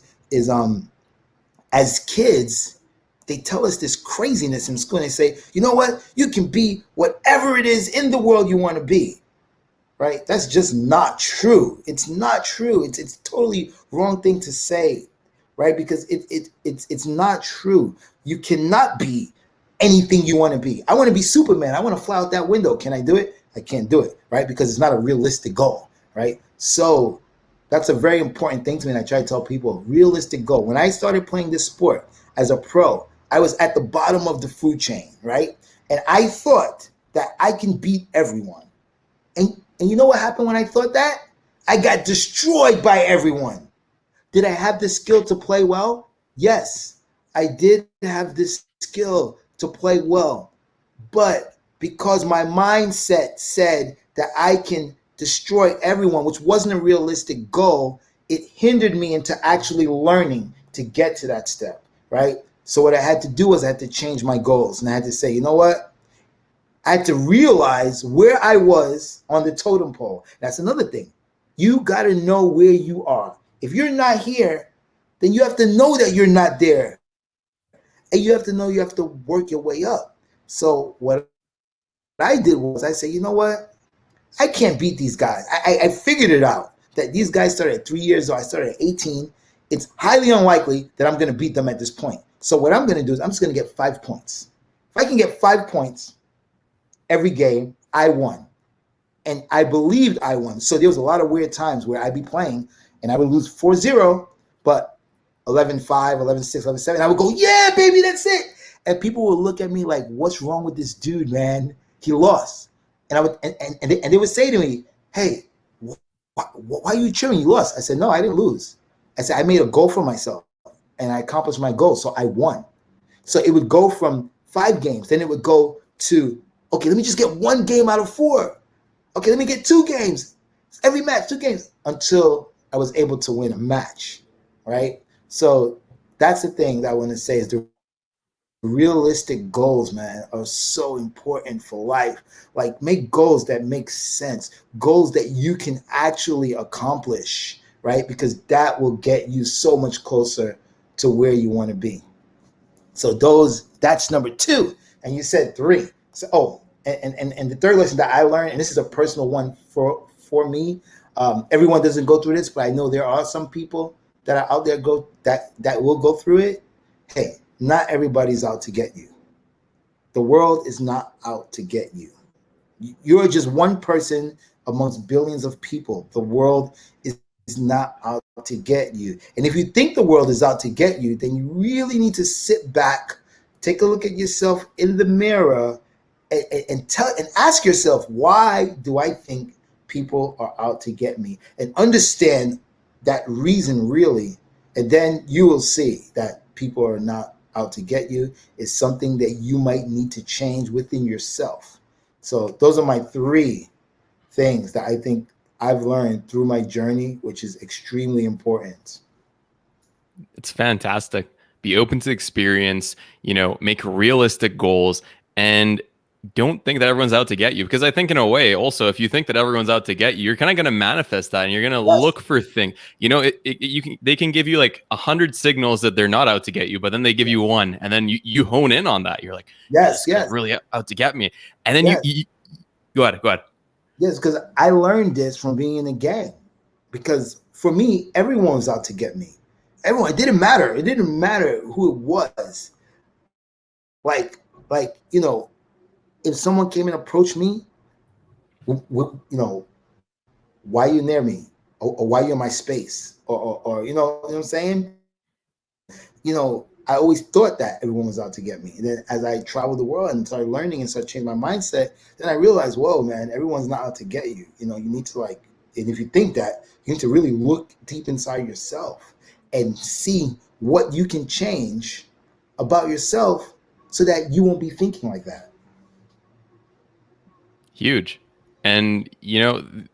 as kids, they tell us this craziness in school. And they say, you know what? You can be whatever it is in the world you want to be. Right? That's just not true. It's not true. It's totally wrong thing to say, right? Because it's not true. You cannot be anything you want to be. I want to be Superman. I want to fly out that window. Can I do it? I can't do it, right? Because it's not a realistic goal, right? So that's a very important thing to me. And I try to tell people, realistic goal. When I started playing this sport as a pro, I was at the bottom of the food chain, right? And I thought that I can beat everyone. And you know what happened when I thought that? I got destroyed by everyone. Did I have the skill to play well? Yes, I did have this skill to play well. But because my mindset said that I can destroy everyone, which wasn't a realistic goal, it hindered me into actually learning to get to that step, right? So what I had to do was I had to change my goals. And I had to say, you know what? I had to realize where I was on the totem pole. That's another thing. You got to know where you are. If you're not here, then you have to know that you're not there. And you have to know you have to work your way up. So what I did was I said, you know what? I can't beat these guys. I figured it out that these guys started at 3 years old. I started at 18. It's highly unlikely that I'm going to beat them at this point. So what I'm going to do is I'm just going to get 5 points. If I can get 5 points every game, I won. And I believed I won. So there was a lot of weird times where I'd be playing and I would lose 4-0, but 11-5, 11-6, 11-7. I would go, yeah, baby, that's it. And people would look at me like, what's wrong with this dude, man? He lost. And I would, and they would say to me, hey, why are you cheering? You lost. I said, no, I didn't lose. I said, I made a goal for myself and I accomplished my goal. So I won. So it would go from 5 games. Then it would go to, okay, let me just get 1 game out of 4. Okay, let me get 2 games. Every match, 2 games. Until I was able to win a match, right? So that's the thing that I want to say is the realistic goals, man, are so important for life. Like, make goals that make sense, goals that you can actually accomplish, right? Because that will get you so much closer to where you want to be. So that's number 2. And you said 3. So, and the third lesson that I learned, and this is a personal one for me. Everyone doesn't go through this, but I know there are some people that are out there that will go through it. Hey, not everybody's out to get you. The world is not out to get you. You're just one person amongst billions of people. The world is not out to get you. And if you think the world is out to get you, then you really need to sit back, take a look at yourself in the mirror, and ask yourself, why do I think people are out to get me? And understand that reason really. And then you will see that people are not out to get you. It's something that you might need to change within yourself. So those are my 3 things that I think I've learned through my journey, which is extremely important.
It's fantastic. Be open to experience, make realistic goals, and don't think that everyone's out to get you. Because I think in a way, also, if you think that everyone's out to get you, you're kind of going to manifest that, and you're going to
Yes,
look for things. They can give you like 100 signals that they're not out to get you, but then they give you one, and then you hone in on that. You're like, yeah,
yes,
this guy's
yes,
really out to get me. And then
yes,
you go ahead, go ahead.
yes, because I learned this from being in a gang. Because for me, everyone was out to get me. Everyone, it didn't matter. It didn't matter who it was. Like, if someone came and approached me, why are you near me? Or why are you in my space? Or you know what I'm saying? I always thought that everyone was out to get me. And then as I traveled the world and started learning and started changing my mindset, then I realized, whoa, man, everyone's not out to get you. You need to and if you think that, you need to really look deep inside yourself and see what you can change about yourself so that you won't be thinking like that.
Huge. And,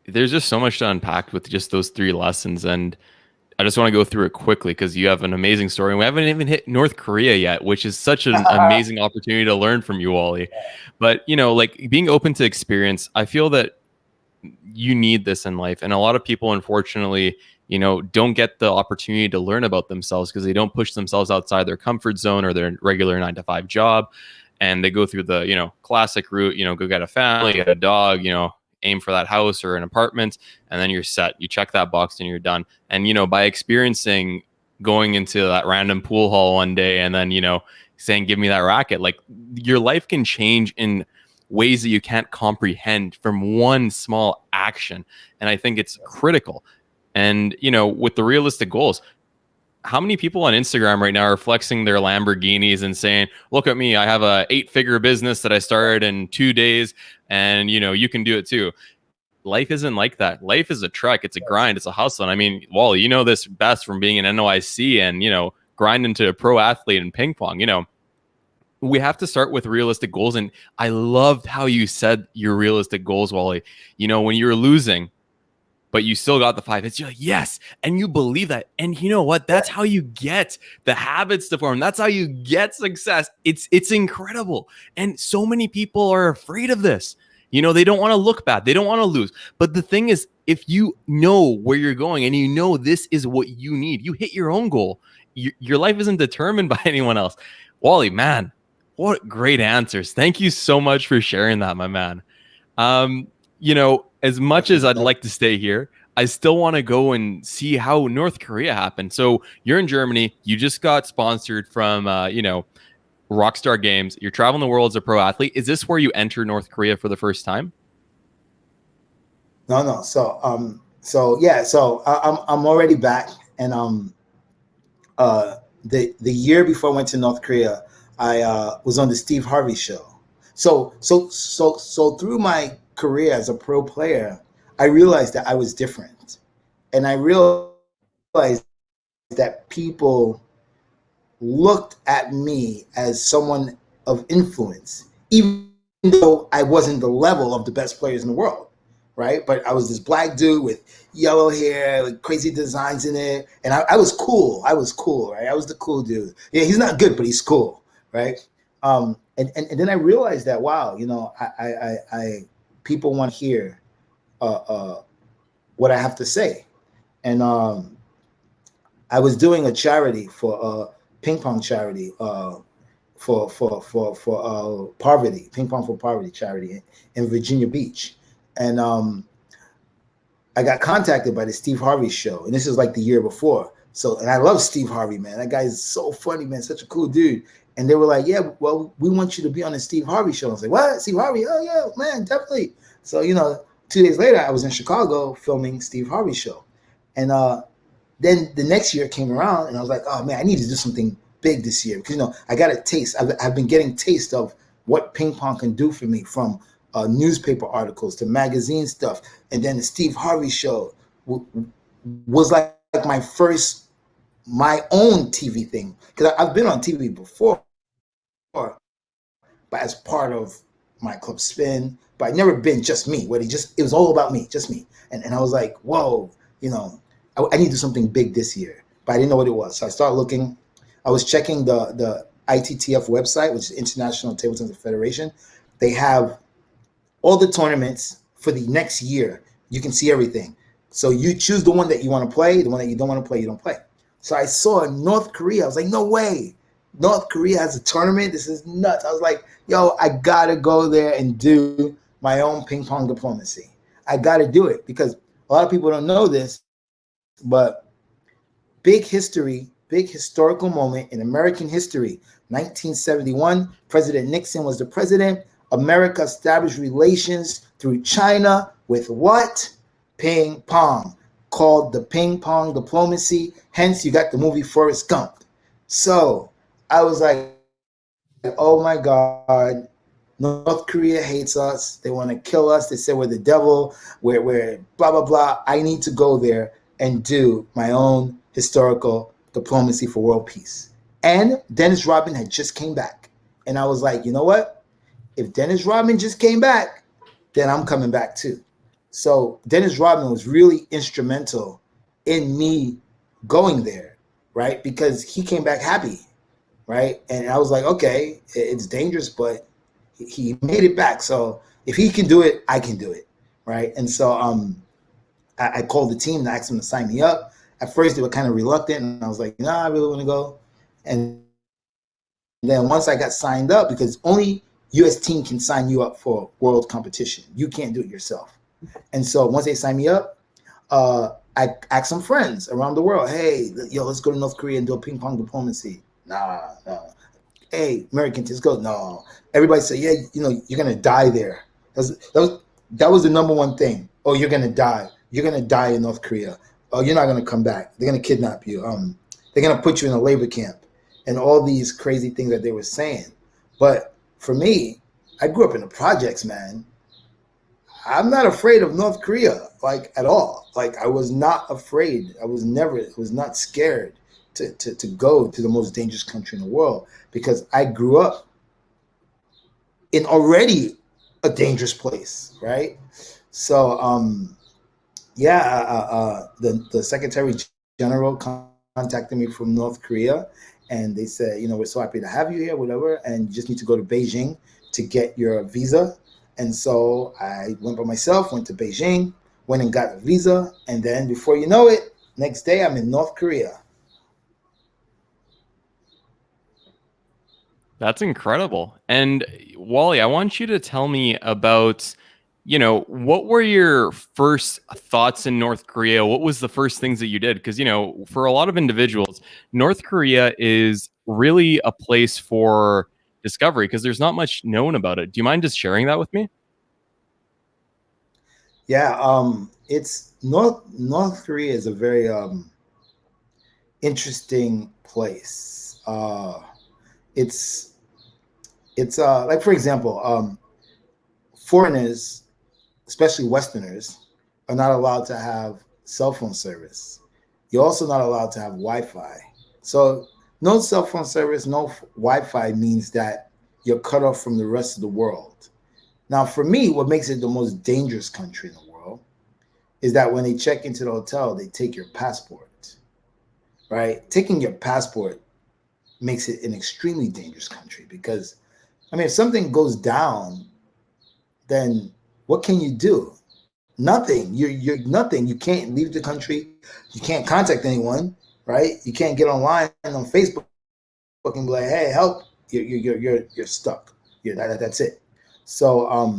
there's just so much to unpack with just those three lessons. And I just want to go through it quickly because you have an amazing story. And we haven't even hit North Korea yet, which is such an amazing opportunity to learn from you, Wally. But, like being open to experience, I feel that you need this in life. And a lot of people, unfortunately, don't get the opportunity to learn about themselves because they don't push themselves outside their comfort zone or their regular 9 to 5 job. And they go through the, classic route, go get a family, get a dog, aim for that house or an apartment, and then you're set. You check that box and you're done. And, by experiencing going into that random pool hall one day and then, saying, give me that racket, like your life can change in ways that you can't comprehend from one small action. And I think it's critical. And, with the realistic goals, how many people on Instagram right now are flexing their Lamborghinis and saying, look at me, I have a 8-figure business that I started in 2 days and, you can do it too. Life isn't like that. Life is a trek. It's a grind. It's a hustle. And I mean, Wally, you know this best from being in NYC and, grinding to a pro athlete in ping pong. We have to start with realistic goals. And I loved how you said your realistic goals, Wally. When you were losing, but you still got the 5 hits, you're like, yes. And you believe that. And you know what? That's how you get the habits to form. That's how you get success. It's incredible. And so many people are afraid of this. They don't want to look bad. They don't want to lose. But the thing is, if you know where you're going and this is what you need, you hit your own goal. Your life isn't determined by anyone else. Wally, man, what great answers. Thank you so much for sharing that, my man. As much as I'd like to stay here, I still want to go and see how North Korea happened. So you're in Germany. You just got sponsored from, Rockstar Games. You're traveling the world as a pro athlete. Is this where you enter North Korea for the first time?
No. So I'm already back, and the year before I went to North Korea, I was on the Steve Harvey show. So through my career as a pro player, I realized that I was different, and I realized that people looked at me as someone of influence, even though I wasn't the level of the best players in the world, right? But I was this black dude with yellow hair, like crazy designs in it, and I was cool. I was cool, right? I was the cool dude. Yeah, he's not good, but he's cool, right? And then I realized that, wow, I people want to hear what I have to say, and I was doing a charity for ping pong charity for poverty, ping pong for poverty charity in Virginia Beach, and I got contacted by the Steve Harvey show, and this is like the year before. So, and I love Steve Harvey, man. That guy is so funny, man. Such a cool dude. And they were like, yeah, well, we want you to be on the Steve Harvey show. I was like, what? Steve Harvey? Oh, yeah, man, definitely. So, 2 days later, I was in Chicago filming Steve Harvey show. And then the next year came around, and I was like, oh, man, I need to do something big this year. Because, I got a taste. I've been getting taste of what ping pong can do for me, from newspaper articles to magazine stuff. And then the Steve Harvey show was like my own TV thing. Because I've been on TV before, but as part of my club spin, but I'd never been just me, where it was all about me, just me. And I was like, whoa, I need to do something big this year, but I didn't know what it was. So I started looking. I was checking the ITTF website, which is International Table Tennis Federation. They have all the tournaments for the next year. You can see everything. So you choose the one that you want to play, the one that you don't want to play, you don't play. So I saw North Korea. I was like, no way. North Korea has a tournament? This is nuts. I was like, yo, I got to go there and do my own ping pong diplomacy. I got to do it, because a lot of people don't know this, but big historical moment in American history. 1971, President Nixon was the president. America established relations through China with what? Ping pong, called the ping pong diplomacy. Hence, you got the movie Forrest Gump. So I was like, oh my God, North Korea hates us. They want to kill us. They say we're the devil. We're blah, blah, blah. I need to go there and do my own historical diplomacy for world peace. And Dennis Rodman had just came back. And I was like, you know what? If Dennis Rodman just came back, then I'm coming back too. So Dennis Rodman was really instrumental in me going there, right? Because he came back happy, right? And I was like, okay, it's dangerous, but he made it back. So if he can do it, I can do it, right? And so I called the team and asked them to sign me up. At first, they were kind of reluctant, and I was like, "Nah, I really want to go." And then once I got signed up, because only U.S. team can sign you up for world competition, you can't do it yourself. And so once they signed me up, I asked some friends around the world, "Hey, yo, let's go to North Korea and do a ping pong diplomacy." Nah, nah. Hey, American, let's go. No, everybody said, "Yeah, you know, you're gonna die there." That was the number one thing. Oh, you're gonna die. You're gonna die in North Korea. Oh, you're not gonna come back. They're gonna kidnap you. They're gonna put you in a labor camp, and all these crazy things that they were saying. But for me, I grew up in the projects, man. I'm not afraid of North Korea, like at all. Like I was not afraid. I was not scared to go to the most dangerous country in the world because I grew up in already a dangerous place, right? So yeah, the Secretary General contacted me from North Korea, and they said, you know, we're so happy to have you here, whatever, and you just need to go to Beijing to get your visa. And so I went by myself, went to Beijing, went and got a visa, and then before you know it, next day I'm in North Korea.
That's incredible. And Wally, I want you to tell me about, what were your first thoughts in North Korea? What was the first things that you did? Because, for a lot of individuals, North Korea is really a place for discovery because there's not much known about it. Do you mind just sharing that with me?
Yeah, it's North Korea is a very interesting place. It's like for example, foreigners, especially Westerners, are not allowed to have cell phone service. You're also not allowed to have Wi-Fi. So no cell phone service, no Wi-Fi means that you're cut off from the rest of the world. Now, for me, what makes it the most dangerous country in the world is that when they check into the hotel, they take your passport, right? Taking your passport makes it an extremely dangerous country because, I mean, if something goes down, then what can you do? Nothing. You're nothing. You can't leave the country. You can't contact anyone, right? You can't get online on Facebook and be like, "Hey, help!" You're stuck. That's it. So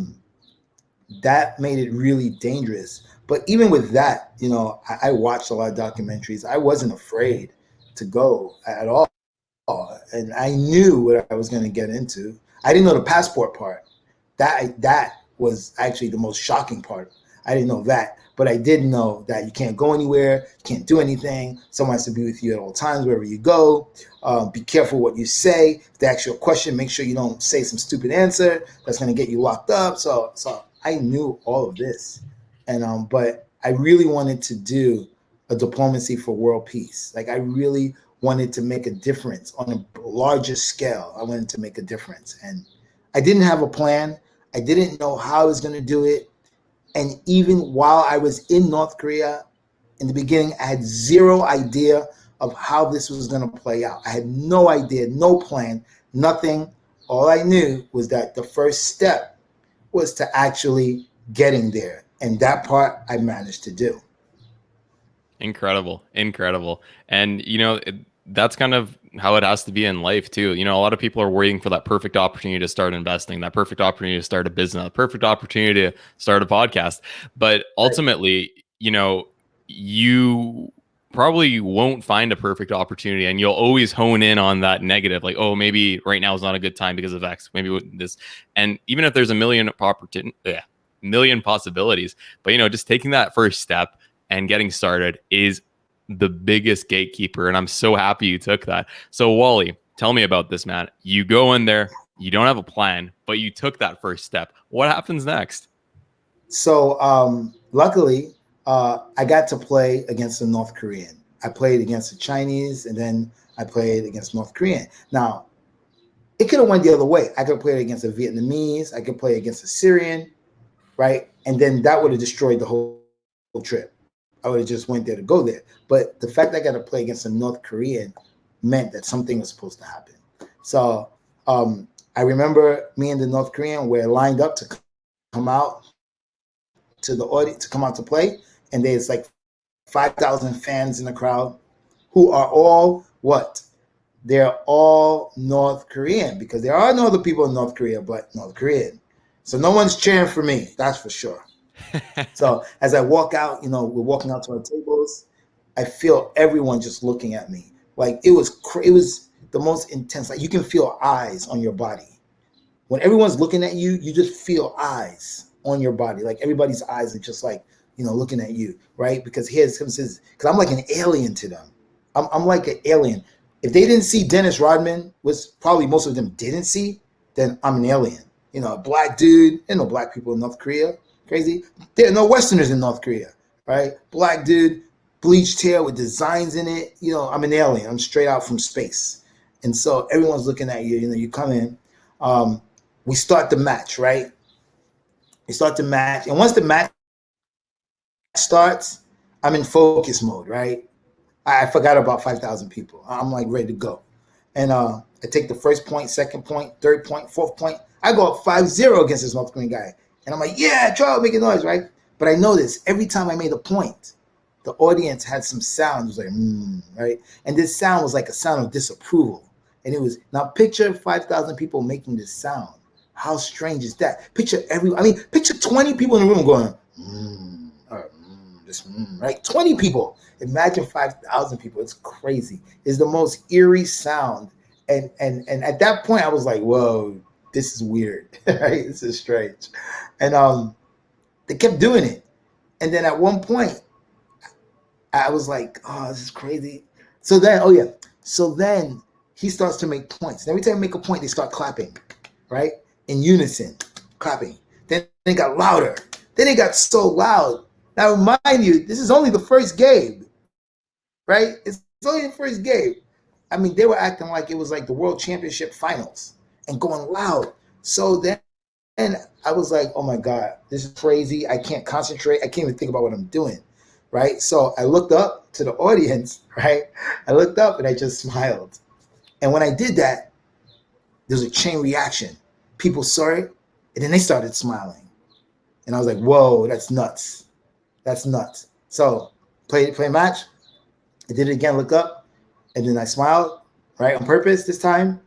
that made it really dangerous. But even with that, you know, I watched a lot of documentaries. I wasn't afraid to go at all, and I knew what I was going to get into. I didn't know the passport part. That was actually the most shocking part. I didn't know that, but I did know that you can't go anywhere, you can't do anything. Someone has to be with you at all times wherever you go. Be careful what you say. If they ask you a question, make sure you don't say some stupid answer that's going to get you locked up. So I knew all of this, and but I really wanted to do a diplomacy for world peace. Like I really wanted to make a difference on a larger scale. I wanted to make a difference, and I didn't have a plan. I didn't know how I was going to do it. And even while I was in North Korea in the beginning, I had zero idea of how this was going to play out. I had no idea, no plan, nothing. All I knew was that the first step was to actually getting there. And that part I managed to do.
Incredible, incredible. And that's kind of how it has to be in life too. A lot of people are waiting for that perfect opportunity to start investing, that perfect opportunity to start a business, that perfect opportunity to start a podcast. But ultimately, you probably won't find a perfect opportunity and you'll always hone in on that negative, like, oh, maybe right now is not a good time because of X, maybe with this. And even if there's a million possibilities, but just taking that first step and getting started is the biggest gatekeeper. And I'm so happy you took that. So, Wally, tell me about this, man. You go in there, you don't have a plan, but you took that first step. What happens next?
So luckily, I got to play against the North Korean. I played against the Chinese, and then I played against North Korean. Now, it could have went the other way. I could play it against a Vietnamese. I could play against a Syrian, right? And then that would have destroyed the whole trip. I would have just went there to go there. But the fact that I got to play against a North Korean meant that something was supposed to happen. So I remember me and the North Korean were lined up to come out to the audience to come out to play, and there's like 5,000 fans in the crowd who are all what? They're all North Korean, because there are no other people in North Korea but North Korean. So no one's cheering for me, that's for sure. So as I walk out, we're walking out to our tables. I feel everyone just looking at me. Like it was the most intense. Like you can feel eyes on your body. When everyone's looking at you, you just feel eyes on your body. Like everybody's eyes are just like, looking at you, right? Because because I'm like an alien to them. I'm like an alien. If they didn't see Dennis Rodman, which probably most of them didn't see, then I'm an alien. A black dude. There are no black people in North Korea. Crazy. There are no Westerners in North Korea, right? Black dude, bleached hair with designs in it. I'm an alien. I'm straight out from space. And so everyone's looking at you. You come in. We start the match, right? We start the match. And once the match starts, I'm in focus mode, right? I forgot about 5,000 people. I'm like ready to go. And I take the first point, second point, third point, fourth point. I go up 5-0 against this North Korean guy. And I'm like, yeah, try to make a noise, right? But I noticed every time I made a point, the audience had some sound. It was like, right? And this sound was like a sound of disapproval. And it was, now picture 5,000 people making this sound. How strange is that? Picture 20 people in the room going, right? 20 people. Imagine 5,000 people. It's crazy. It's the most eerie sound. And at that point, I was like, whoa, this is weird. Right? This is strange. And they kept doing it. And then at one point, I was like, oh, this is crazy. So then he starts to make points. And every time I make a point, they start clapping, right? In unison, clapping. Then it got louder. Then it got so loud. Now, remind you, this is only the first game, right? It's only the first game. I mean, they were acting like it was like the World Championship Finals and going loud. So then I was like, oh my God, this is crazy. I can't concentrate. I can't even think about what I'm doing, right? So I looked up to the audience, right? I looked up and I just smiled. And when I did that, there was a chain reaction. People saw it, and then they started smiling. And I was like, whoa, that's nuts. That's nuts. So play match. I did it again, look up, and then I smiled, right, on purpose this time.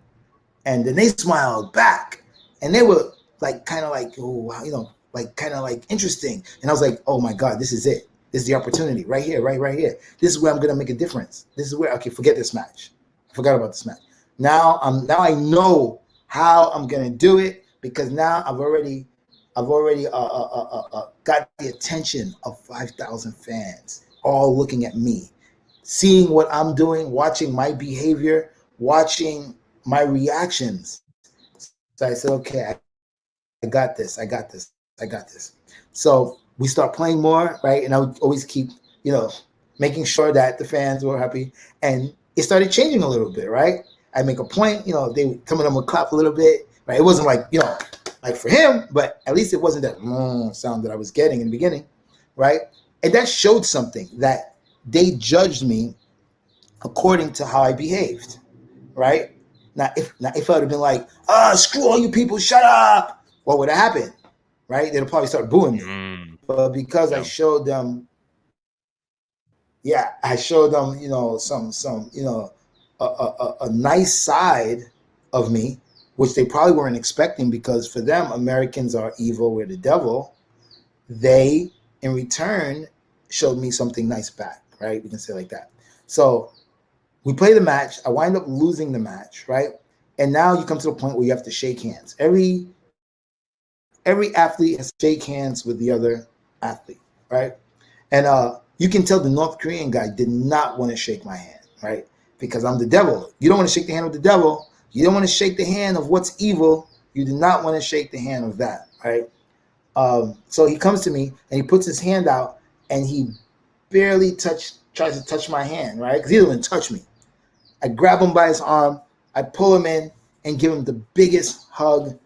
And then they smiled back. And they were like kind of like, oh, like kind of like interesting. And I was like, oh my God, this is it. This is the opportunity right here, right here. This is where I'm gonna make a difference. This is where, okay, forget this match. I forgot about this match. Now I know how I'm gonna do it, because now I've already got the attention of 5,000 fans, all looking at me, seeing what I'm doing, watching my behavior, watching my reactions. So I said, okay, I got this. So we start playing more, right? And I would always keep, making sure that the fans were happy. And it started changing a little bit, right? I make a point, some of them would clap a little bit, right? It wasn't like, like for him, but at least it wasn't that sound that I was getting in the beginning, right? And that showed something, that they judged me according to how I behaved, right? Now, if I would have been like, screw all you people, shut up, what would have happened, right? They'd probably start booing me. But because I showed them, a nice side of me, which they probably weren't expecting, because for them, Americans are evil, we're the devil. They, in return, showed me something nice back, right? We can say it like that. So we play the match. I wind up losing the match, right? And now you come to the point where you have to shake hands. Every athlete has to shake hands with the other athlete, right? And you can tell the North Korean guy did not want to shake my hand, right? Because I'm the devil. You don't want to shake the hand of the devil. You don't want to shake the hand of what's evil. You do not want to shake the hand of that, right? So he comes to me and he puts his hand out and he barely tries to touch my hand, right? Because he doesn't touch me. I grab him by his arm. I pull him in and give him the biggest hug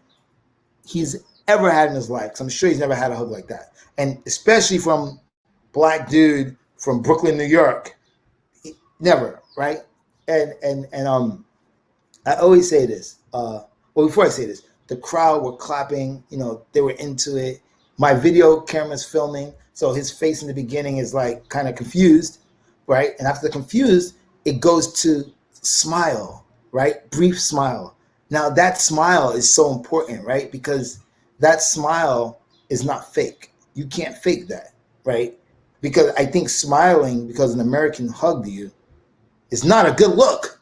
he's ever had in his life. 'Cause I'm sure he's never had a hug like that. And especially from black dude from Brooklyn, New York. Never, right? And I always say this. Well, before I say this, the crowd were clapping. They were into it. My video camera's filming, so his face in the beginning is like kind of confused, right? And after the confused, it goes to smile, right? Brief smile. Now that smile is so important, right? Because that smile is not fake. You can't fake that, right? Because I think smiling because an American hugged you is not a good look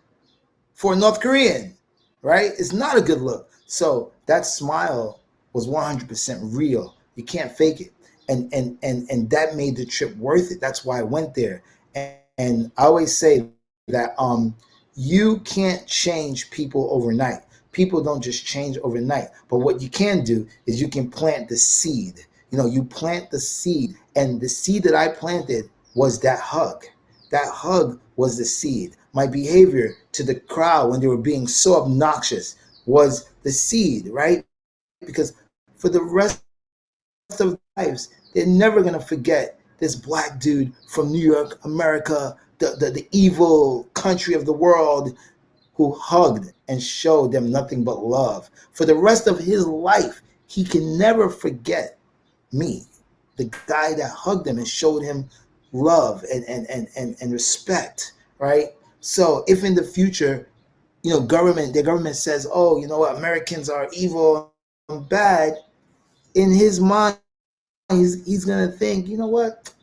for a North Korean, right? It's not a good look. So that smile was 100% real. You can't fake it. And that made the trip worth it. That's why I went there. And I always say that you can't change people overnight. People don't just change overnight. But what you can do is you can plant the seed. You plant the seed. And the seed that I planted was that hug. That hug was the seed. My behavior to the crowd when they were being so obnoxious was the seed, right? Because for the rest of their lives, they're never going to forget this black dude from New York, America, the evil country of the world who hugged and showed them nothing but love. For the rest of his life, he can never forget me, the guy that hugged him and showed him love and respect, right? So if in the future, the government says, oh, you know what, Americans are evil and bad, in his mind, he's gonna think, you know what,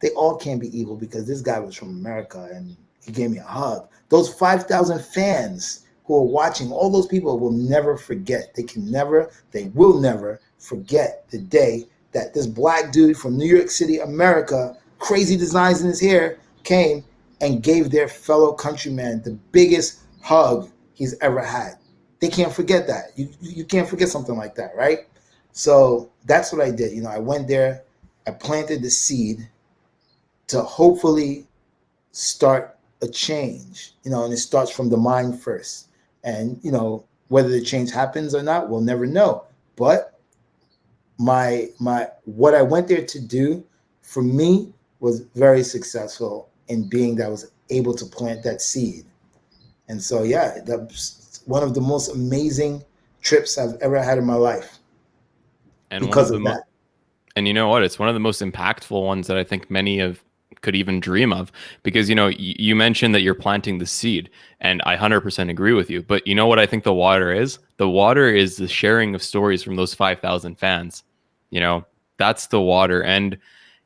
they all can't be evil because this guy was from America and he gave me a hug. Those 5,000 fans who are watching, all those people will never forget. They will never forget the day that this black dude from New York City, America, crazy designs in his hair, came and gave their fellow countryman the biggest hug he's ever had. They can't forget that. You can't forget something like that, right? So that's what I did. I went there, I planted the seed to hopefully start a change, and it starts from the mind first. And, whether the change happens or not, we'll never know. But what I went there to do for me was very successful in being that I was able to plant that seed. And so, yeah, that's one of the most amazing trips I've ever had in my life
And one
because
of the
of that.
And you know what? It's one of the most impactful ones that I think many of could even dream of, because you mentioned that you're planting the seed, and I 100% agree with you. But you know what I think the water is? The water is the sharing of stories from those 5,000 fans. That's the water. And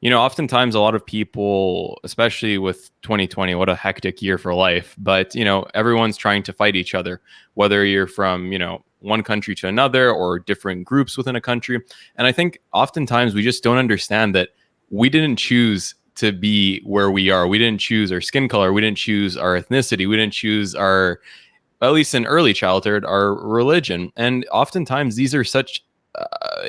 oftentimes a lot of people, especially with 2020, what a hectic year for life, but everyone's trying to fight each other, whether you're from one country to another or different groups within a country. And I think oftentimes we just don't understand that we didn't choose to be where we are. We didn't choose our skin color. We didn't choose our ethnicity. We didn't choose our, at least in early childhood, our religion. And oftentimes these are such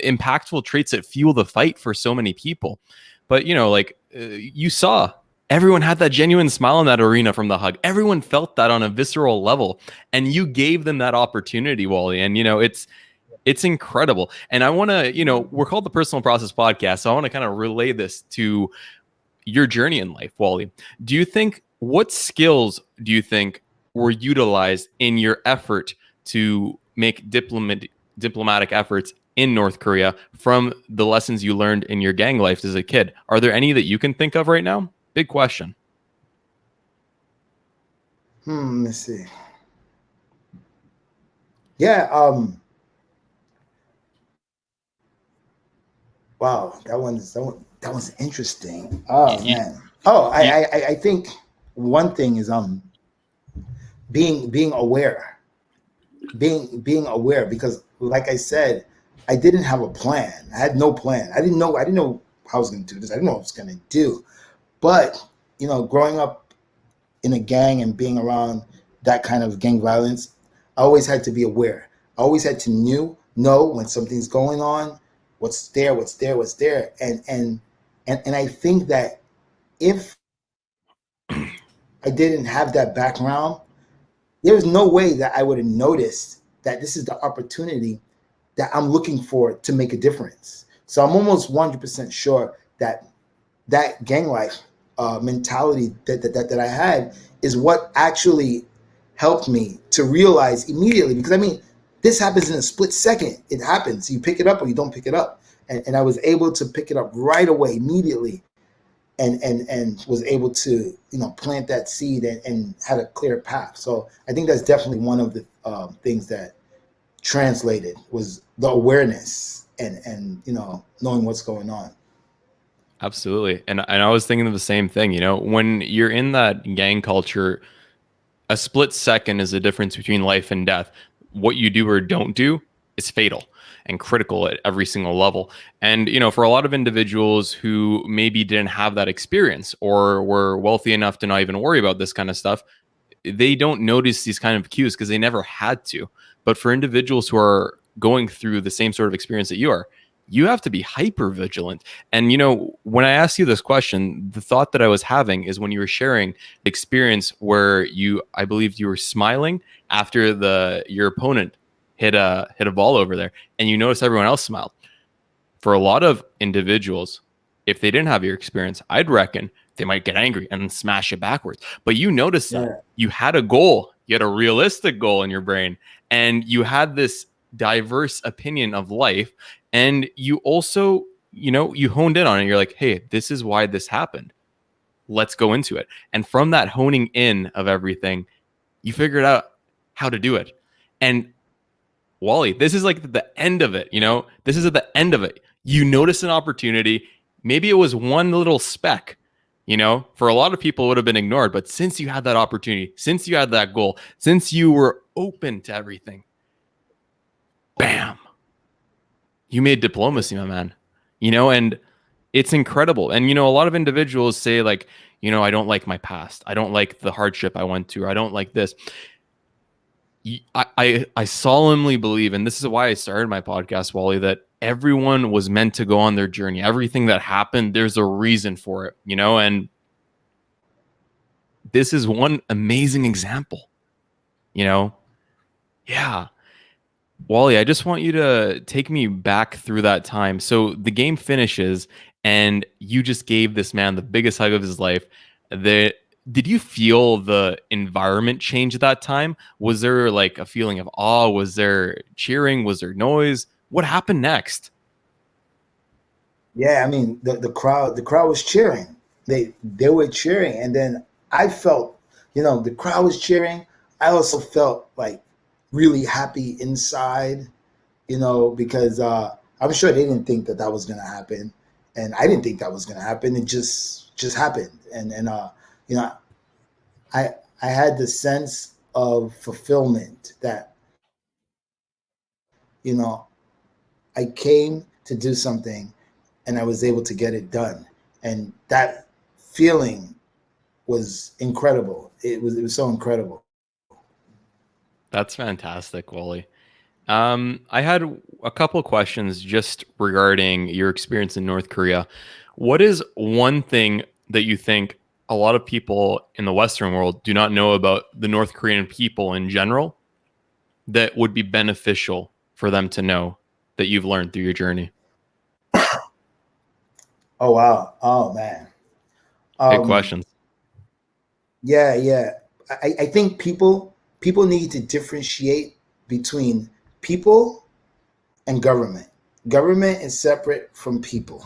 impactful traits that fuel the fight for so many people. But, you saw everyone had that genuine smile in that arena from the hug. Everyone felt that on a visceral level. And you gave them that opportunity, Wally. And, it's incredible. And I want to, we're called the Personal Process Podcast. So I want to kind of relay this to your journey in life, Wally. What skills do you think were utilized in your effort to make diplomatic efforts in North Korea from the lessons you learned in your gang life as a kid? Are there any that you can think of right now? Big question.
Let's see. Yeah. Wow, that one's interesting. Oh
You,
man. Oh,
you,
I think one thing is being aware, being aware, because like I said, I didn't have a plan. I had no plan. I didn't know how I was going to do this. I didn't know what I was going to do. But growing up in a gang and being around that kind of gang violence, I always had to be aware. I always had to know when something's going on, what's there, and I think that if I didn't have that background, there's no way that I would have noticed that this is the opportunity that I'm looking for to make a difference. So I'm almost 100% sure that that gang life mentality that I had is what actually helped me to realize immediately. Because I mean, this happens in a split second. It happens. You pick it up or you don't pick it up. And I was able to pick it up right away, immediately, and was able to plant that seed and had a clear path. So I think that's definitely one of the things that translated was the awareness and knowing what's going on.
Absolutely. And I was thinking of the same thing, when you're in that gang culture, a split second is the difference between life and death. What you do or don't do is fatal and critical at every single level. And, for a lot of individuals who maybe didn't have that experience or were wealthy enough to not even worry about this kind of stuff, they don't notice these kind of cues because they never had to. But for individuals who are going through the same sort of experience that you are, you have to be hyper vigilant. And when I asked you this question, the thought that I was having is when you were sharing the experience where I believed you were smiling after your opponent hit a ball over there, and you noticed everyone else smiled. For a lot of individuals, if they didn't have your experience, I'd reckon they might get angry and smash it backwards. But you noticed that
Yeah.
you had a goal, you had a realistic goal in your brain, and you had this diverse opinion of life. And you also, you honed in on it. You're like, hey, this is why this happened. Let's go into it. And from that honing in of everything, you figured out how to do it. And Wally, this is like the end of it, This is at the end of it. You notice an opportunity. Maybe it was one little speck, For a lot of people, it would have been ignored. But since you had that opportunity, since you had that goal, since you were open to everything, bam, you made diplomacy, my man. And it's incredible. And a lot of individuals say like, I don't like my past. I don't like the hardship I went through. I don't like this. I solemnly believe, and this is why I started my podcast, Wally, that everyone was meant to go on their journey. Everything that happened, there's a reason for it, and this is one amazing example, Yeah. Wally, I just want you to take me back through that time. So the game finishes, and you just gave this man the biggest hug of his life. Did you feel the environment change at that time? Was there like a feeling of awe? Was there cheering? Was there noise? What happened next?
Yeah, I mean the crowd was cheering. They were cheering, and then I felt, the crowd was cheering. I also felt like really happy inside, because I'm sure they didn't think that that was going to happen, and I didn't think that was going to happen. It just happened, and you know, I I had the sense of fulfillment that you know I came to do something and I was able to get it done. And that feeling was incredible. It was so incredible.
That's fantastic, Wally. I had a couple of questions just regarding your experience in North Korea. What is one thing that you think a lot of people in the Western world do not know about the North Korean people in general that would be beneficial for them to know that you've learned through your journey?
Oh wow. Oh man.
Big
Um
questions.
yeah, yeah. I think people need to differentiate between people and government. Government is separate from people,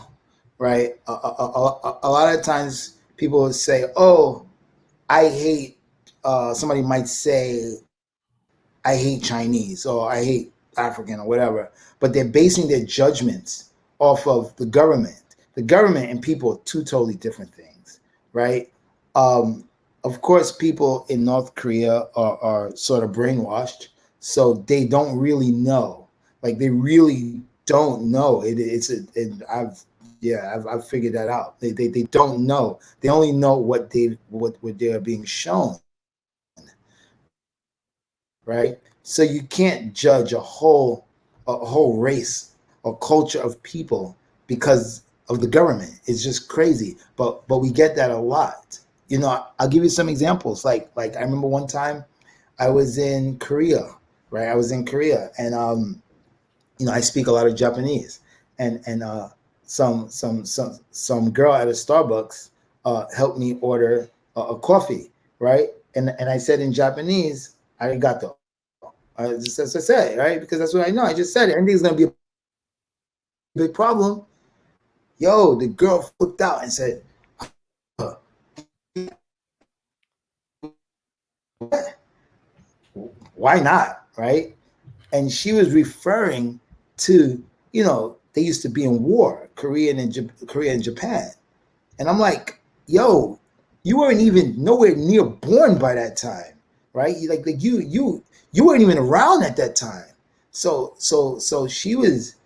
right? A lot of times people will say, "Oh, I hate." Somebody might say, "I hate Chinese" or "I hate African" or whatever, but they're basing their judgments off of the government. The government and people are two totally different things, right? Um, of course, people in North Korea are sort of brainwashed, so they don't really know. Like they really don't know. I've I've figured that out. They don't know. They only know what they are being shown, right? So you can't judge a whole race or culture of people because of the government. It's just crazy. But we get that a lot. I'll give you some examples. Like I remember one time, I was in Korea, right? I was in Korea, and I speak a lot of Japanese, and some girl at a Starbucks helped me order a coffee, right? And I said in Japanese, "Arigato." I just said it, right? Because that's what I know. I just said it. Anything's gonna be a big problem. Yo, the girl flipped out and said, "Uh, why not?" Right? And she was referring to, they used to be in war, Korea and Japan. And I'm like, yo, you weren't even nowhere near born by that time, right? You weren't even around at that time. So she was,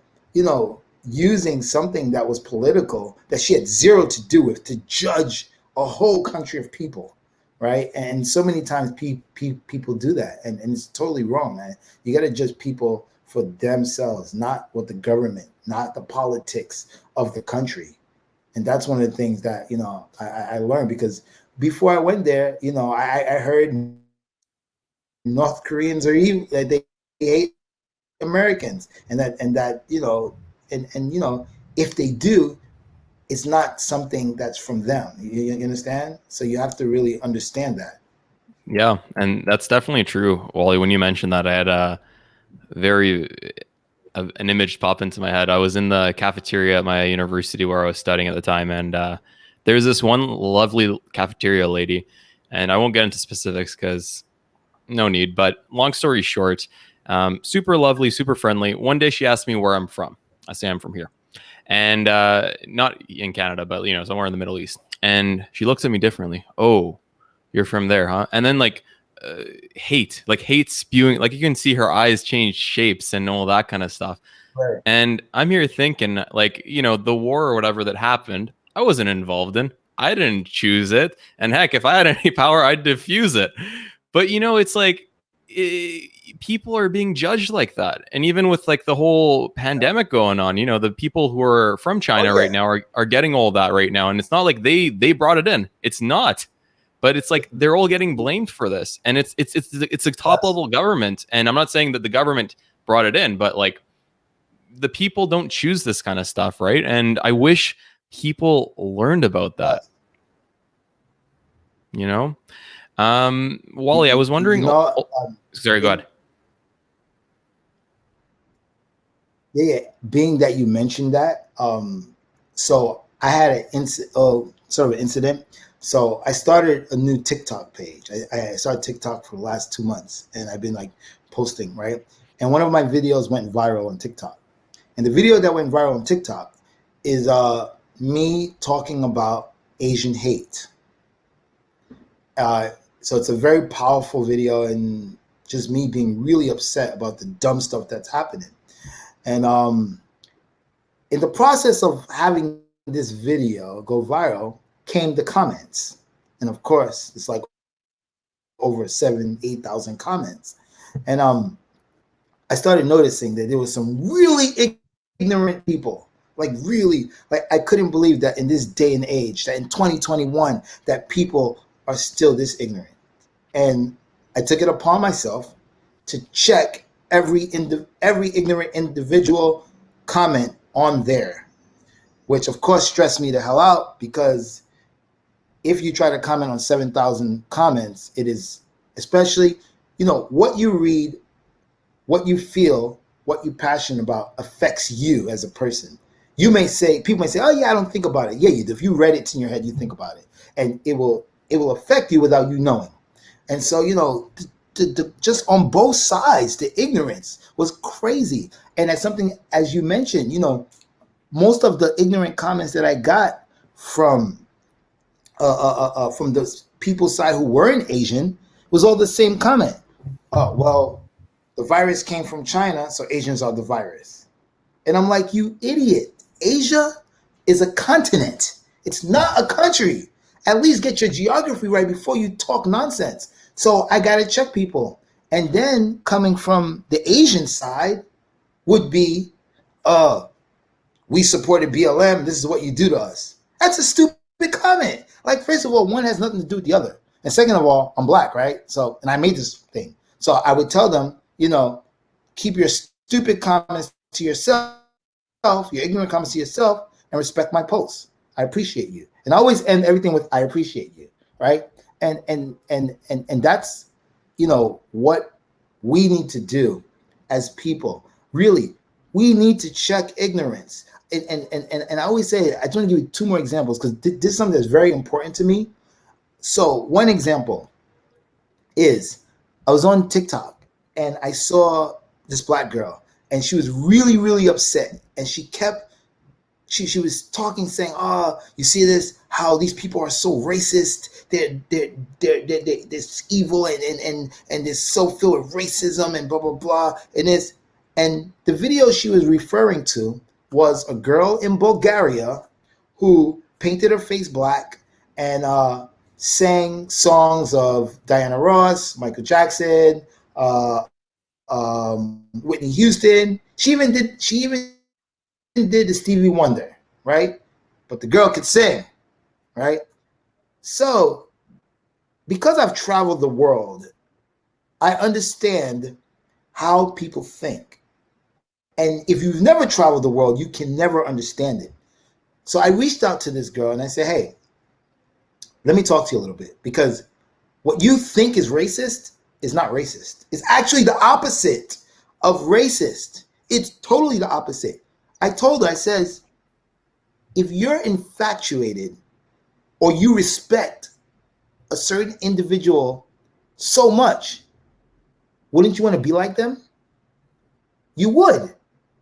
using something that was political that she had zero to do with to judge a whole country of people, right? And so many times people do that, and it's totally wrong, man. You got to judge people for themselves, not what the government, not the politics of the country. And that's one of the things that I learned, because before I went there, I heard North Koreans are evil, that they hate Americans, and that if they do, it's not something that's from them. You understand? So you have to really understand that.
Yeah, and that's definitely true, Wally. When you mentioned that, I had very an image pop into my head. I was in the cafeteria at my university where I was studying at the time, and there's this one lovely cafeteria lady, and I won't get into specifics because no need. But long story short, super lovely, super friendly. One day she asked me where I'm from. I say I'm from here, and not in Canada, but somewhere in the Middle East. And she looks at me differently. Oh, you're from there, huh? And then hate spewing, like you can see her eyes change shapes and all that kind of stuff.
Right.
And I'm here thinking, the war or whatever that happened, I wasn't involved in. I didn't choose it. And heck, if I had any power, I'd diffuse it. But it's like people are being judged like that. And even with the whole pandemic going on, the people who are from China right now are getting all that right now. And it's not like they brought it in. It's not. But it's like they're all getting blamed for this, and it's a top level government. And I'm not saying that the government brought it in, but the people don't choose this kind of stuff, right? And I wish people learned about that. Wally, I was wondering. Sorry, go ahead.
Yeah, being that you mentioned that, so I had sort of an incident. So I started a new TikTok page. I started TikTok for the last 2 months, and I've been posting, right? And one of my videos went viral on TikTok. And the video that went viral on TikTok is me talking about Asian hate. So it's a very powerful video, and just me being really upset about the dumb stuff that's happening. And in the process of having this video go viral came the comments. And of course, it's over 8,000 comments. And I started noticing that there was some really ignorant people, really, I couldn't believe that in this day and age, that in 2021, that people are still this ignorant. And I took it upon myself to check every ignorant individual comment on there, which of course stressed me the hell out, because if you try to comment on 7,000 comments, it is, especially, what you read, what you feel, what you're passionate about affects you as a person. People may say, oh yeah, I don't think about it. Yeah, you do. If you read it in your head, you think about it, and it will affect you without you knowing. And so, just on both sides, the ignorance was crazy. And that's something, as you mentioned, most of the ignorant comments that I got from the people's side who weren't Asian was all the same comment. Oh, well, the virus came from China, so Asians are the virus. And I'm like, you idiot. Asia is a continent. It's not a country. At least get your geography right before you talk nonsense. So I got to check people. And then coming from the Asian side would be, we supported BLM. This is what you do to us. That's a stupid comment. First of all, one has nothing to do with the other. And second of all, I'm black, right? So, and I made this thing. So I would tell them, keep your stupid comments to yourself, your ignorant comments to yourself, and respect my posts. I appreciate you. And I always end everything with I appreciate you, right? And that's what we need to do as people. Really, we need to check ignorance. And I always say, I just want to give you two more examples because this is something that's very important to me. So one example is I was on TikTok and I saw this black girl and she was really, really upset. And she was talking, saying, "Oh, you see this? How these people are so racist? They're this evil and they're so filled with racism and blah blah blah." And the video she was referring to was a girl in Bulgaria who painted her face black and sang songs of Diana Ross, Michael Jackson, Whitney Houston. She even did the Stevie Wonder, right? But the girl could sing, right? So because I've traveled the world, I understand how people think. And if you've never traveled the world, you can never understand it. So I reached out to this girl and I said, "Hey, let me talk to you a little bit, because what you think is racist is not racist. It's actually the opposite of racist. It's totally the opposite." I told her, I says, if you're infatuated or you respect a certain individual so much, wouldn't you want to be like them? You would.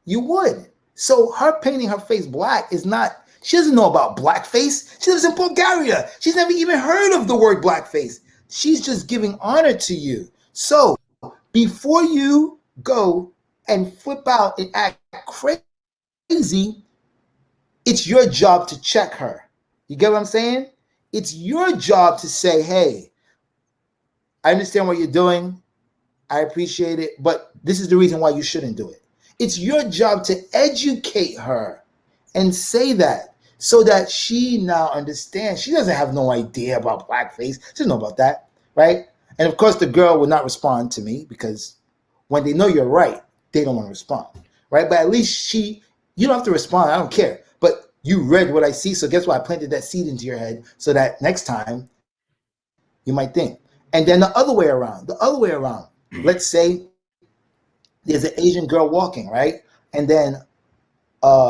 You would. So her painting her face black is not, she doesn't know about blackface. She lives in Bulgaria. She's never even heard of the word blackface. She's just giving honor to you. So before you go and flip out and act crazy, it's your job to check her. You get what I'm saying? It's your job to say, "Hey, I understand what you're doing. I appreciate it, but this is the reason why you shouldn't do it." It's your job to educate her and say that so that she now understands. She doesn't have no idea about blackface. She doesn't know about that, right? And of course, the girl will not respond to me because when they know you're right, they don't want to respond, right? But at least you don't have to respond. I don't care. But you read what I see. So guess what? I planted that seed into your head so that next time you might think. And then let's say there's an Asian girl walking, right? And then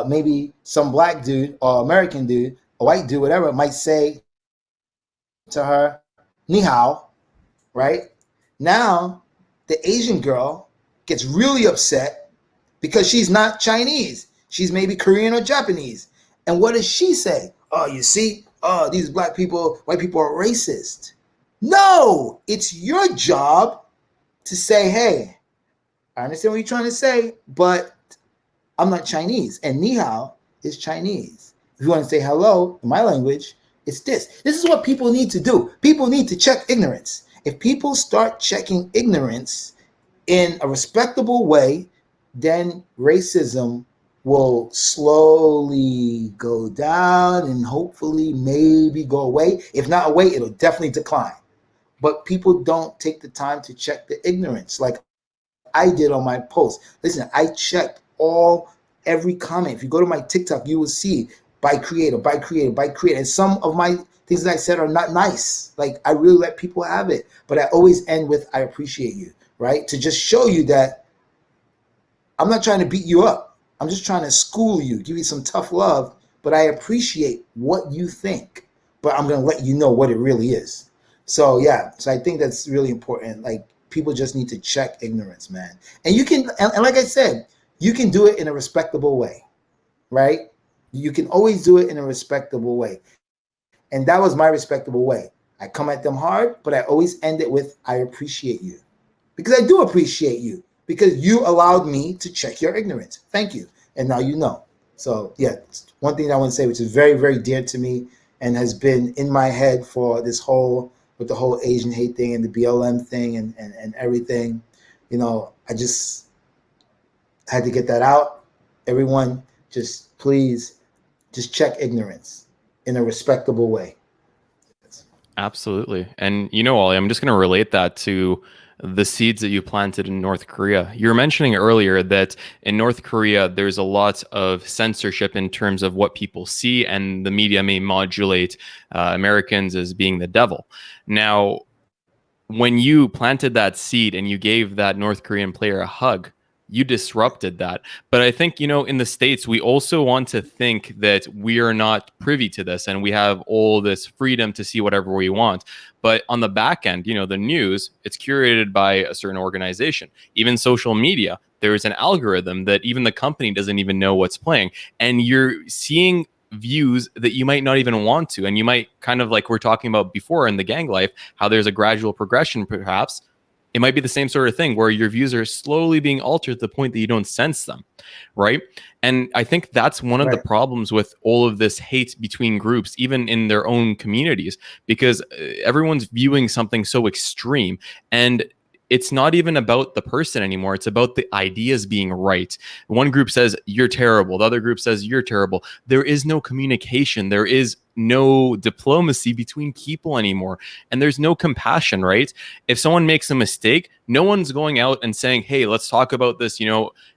maybe some black dude or American dude, a white dude, whatever, might say to her, "Ni hao," right? Now, the Asian girl gets really upset because she's not Chinese. She's maybe Korean or Japanese. And what does she say? "Oh, you see, oh, these black people, white people are racist." No, it's your job to say, "Hey, I understand what you're trying to say, but I'm not Chinese. And ni hao is Chinese. If you want to say hello in my language, it's this." This is what people need to do. People need to check ignorance. If people start checking ignorance in a respectable way, then racism will slowly go down and hopefully maybe go away. If not away, it'll definitely decline. But people don't take the time to check the ignorance like I did on my post. Listen, I checked every comment. If you go to my TikTok, you will see by creator, by creator, by creator. And some of my things that I said are not nice. Like, I really let people have it. But I always end with "I appreciate you," right? To just show you that I'm not trying to beat you up. I'm just trying to school you, give you some tough love. But I appreciate what you think. But I'm going to let you know what it really is. So, yeah. So I think that's really important. Like, people just need to check ignorance, man. And you can, and like I said, you can do it in a respectable way, right? You can always do it in a respectable way. And that was my respectable way. I come at them hard, but I always end it with "I appreciate you." Because I do appreciate you, because you allowed me to check your ignorance. Thank you. And now you know. So, yeah, one thing I want to say, which is very, very dear to me and has been in my head for with the whole Asian hate thing and the BLM thing and everything. I just had to get that out. Everyone, just please, just check ignorance in a respectable way.
Absolutely. And Ollie, I'm just going to relate that to the seeds that you planted in North Korea. You were mentioning earlier that in North Korea, there's a lot of censorship in terms of what people see, and the media may modulate Americans as being the devil. Now, when you planted that seed and you gave that North Korean player a hug, you disrupted that. But I think, in the States, we also want to think that we are not privy to this and we have all this freedom to see whatever we want. But on the back end, the news, it's curated by a certain organization. Even social media, there is an algorithm that even the company doesn't even know what's playing. And you're seeing views that you might not even want to. And you might, kind of like we're talking about before in the gang life, how there's a gradual progression, perhaps. It might be the same sort of thing where your views are slowly being altered to the point that you don't sense them, right? And I think that's one of the
Right.
problems with all of this hate between groups, even in their own communities, because everyone's viewing something so extreme. And it's not even about the person anymore. It's about the ideas being right. One group says, you're terrible. The other group says, you're terrible. There is no communication. There is no diplomacy between people anymore. And there's no compassion, right? If someone makes a mistake, no one's going out and saying, hey, let's talk about this,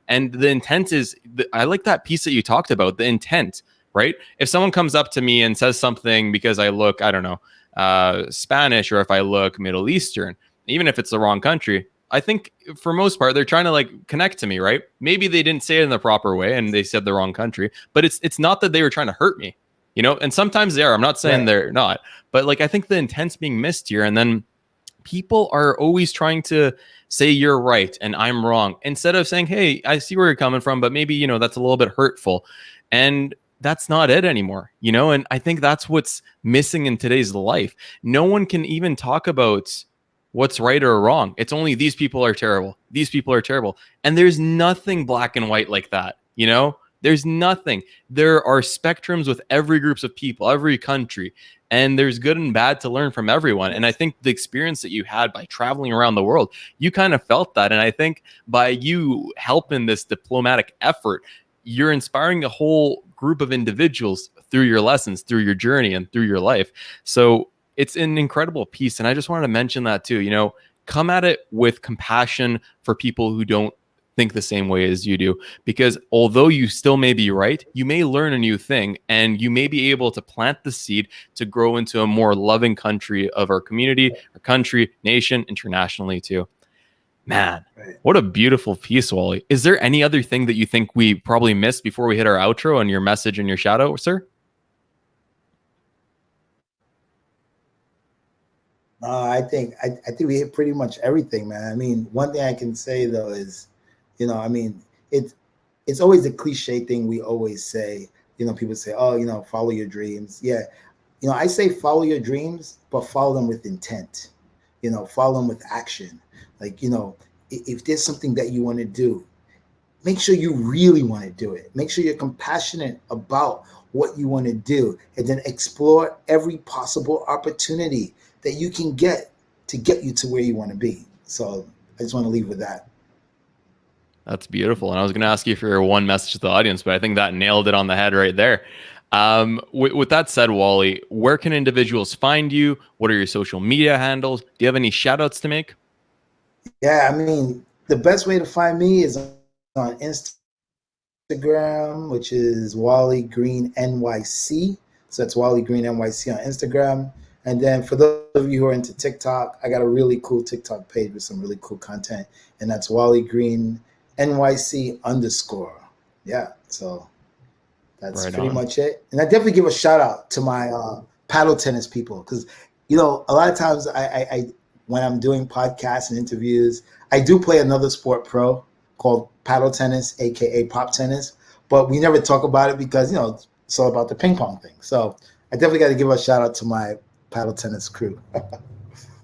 and the intent is, I like that piece that you talked about, the intent, right? If someone comes up to me and says something because I look, I don't know, Spanish, or if I look Middle Eastern, even if it's the wrong country, I think for most part, they're trying to like connect to me, right? Maybe they didn't say it in the proper way and they said the wrong country, but it's not that they were trying to hurt me, and sometimes they are. I'm not saying
Right.
they're not, but like I think the intent's being missed here. And then people are always trying to say you're right and I'm wrong instead of saying, hey, I see where you're coming from, but maybe, that's a little bit hurtful. And that's not it anymore, and I think that's what's missing in today's life. No one can even talk about what's right or wrong. It's only these people are terrible. These people are terrible. And there's nothing black and white like that. There's nothing. There are spectrums with every groups of people, every country, and there's good and bad to learn from everyone. And I think the experience that you had by traveling around the world, you kind of felt that. And I think by you helping this diplomatic effort, you're inspiring a whole group of individuals through your lessons, through your journey, and through your life. So it's an incredible piece. And I just wanted to mention that too. Come at it with compassion for people who don't think the same way as you do, because although you still may be right, you may learn a new thing and you may be able to plant the seed to grow into a more loving country of our community, our country, nation, internationally too. Man,
Right.
what a beautiful piece, Wally. Is there any other thing that you think we probably missed before we hit our outro and your message and your shout out, sir?
I think we hit pretty much everything, man. I mean, one thing I can say though is, I mean, it's always a cliche thing we always say. People say, "Oh, follow your dreams." Yeah, I say follow your dreams, but follow them with intent. Follow them with action. Like, if there's something that you want to do, make sure you really want to do it. Make sure you're compassionate about what you want to do, and then explore every possible opportunity that you can get to get you to where you want to be. So I just want to leave with that.
That's beautiful. And I was going to ask you for your one message to the audience, but I think that nailed it on the head right there. With that said, Wally, where can individuals find you? What are your social media handles? Do you have any shout outs to make?
Yeah, I mean, the best way to find me is on Instagram, which is Wally Green NYC. So that's Wally Green NYC on Instagram. And then for those of you who are into TikTok, I got a really cool TikTok page with some really cool content. And that's Wally Green NYC _. Yeah. So that's
Right
pretty
on.
much it. And I definitely give a shout out to my paddle tennis people, because a lot of times I when I'm doing podcasts and interviews, I do play another sport pro called paddle tennis, aka pop tennis, but we never talk about it because it's all about the ping pong thing. So I definitely got to give a shout out to my paddle tennis crew.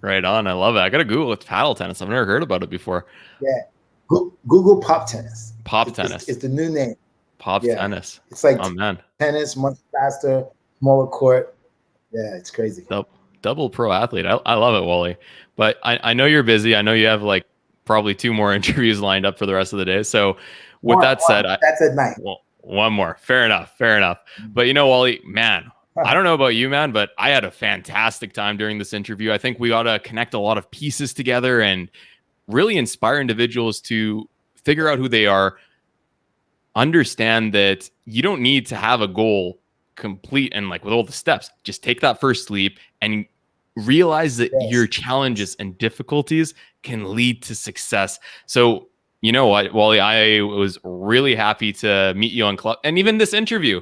Right on. I love it. I got to Google it's paddle tennis. I've never heard about it before.
Yeah, Google pop tennis.
Pop
It's,
tennis.
it's the new name.
Pop
Yeah,
tennis.
it's like
Oh, man.
tennis, much faster, smaller court. Yeah, it's crazy.
Double pro athlete. I love it, Wally. But I know you're busy. I know you have like probably two more interviews lined up for the rest of the day. So with that said,
That's at night.
well, one more. Fair enough. Fair enough. But Wally, man, I don't know about you, man, but I had a fantastic time during this interview. I think we got to connect a lot of pieces together, and really inspire individuals to figure out who they are, understand that you don't need to have a goal complete and like with all the steps. Just take that first leap and realize that your
Yes.
challenges and difficulties can lead to success. So, you know what, Wally, I was really happy to meet you on Club, and even this interview,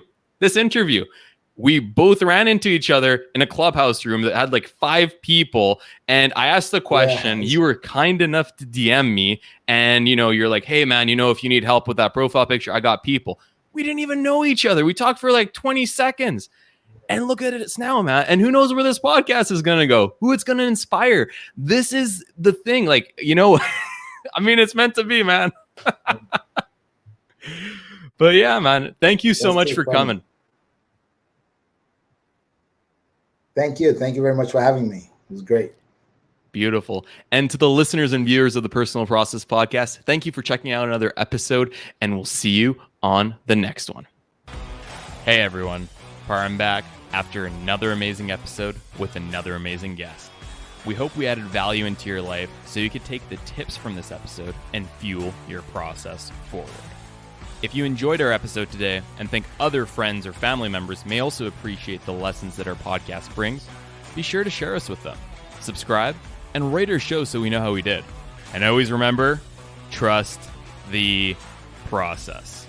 we both ran into each other in a Clubhouse room that had like 5 people. And I asked the question,
Yes.
you were kind enough to DM me, and, you know, you're like, hey man, you know, if you need help with that profile picture, I got people. We didn't even know each other. We talked for like 20 seconds. And look at it now, man. And who knows where this podcast is going to go, who it's going to inspire. This is the thing. Like, you know, I mean, it's meant to be, man. But yeah, man, thank you so
That's
much
so
for
funny.
coming.
Thank you. Thank you very much for having me. It was great.
Beautiful. And to the listeners and viewers of the Personal Process Podcast, thank you for checking out another episode, and we'll see you on the next one. Hey, everyone. I'm back after another amazing episode with another amazing guest. We hope we added value into your life so you could take the tips from this episode and fuel your process forward. If you enjoyed our episode today and think other friends or family members may also appreciate the lessons that our podcast brings, be sure to share us with them. Subscribe and rate our show so we know how we did. And always remember, trust the process.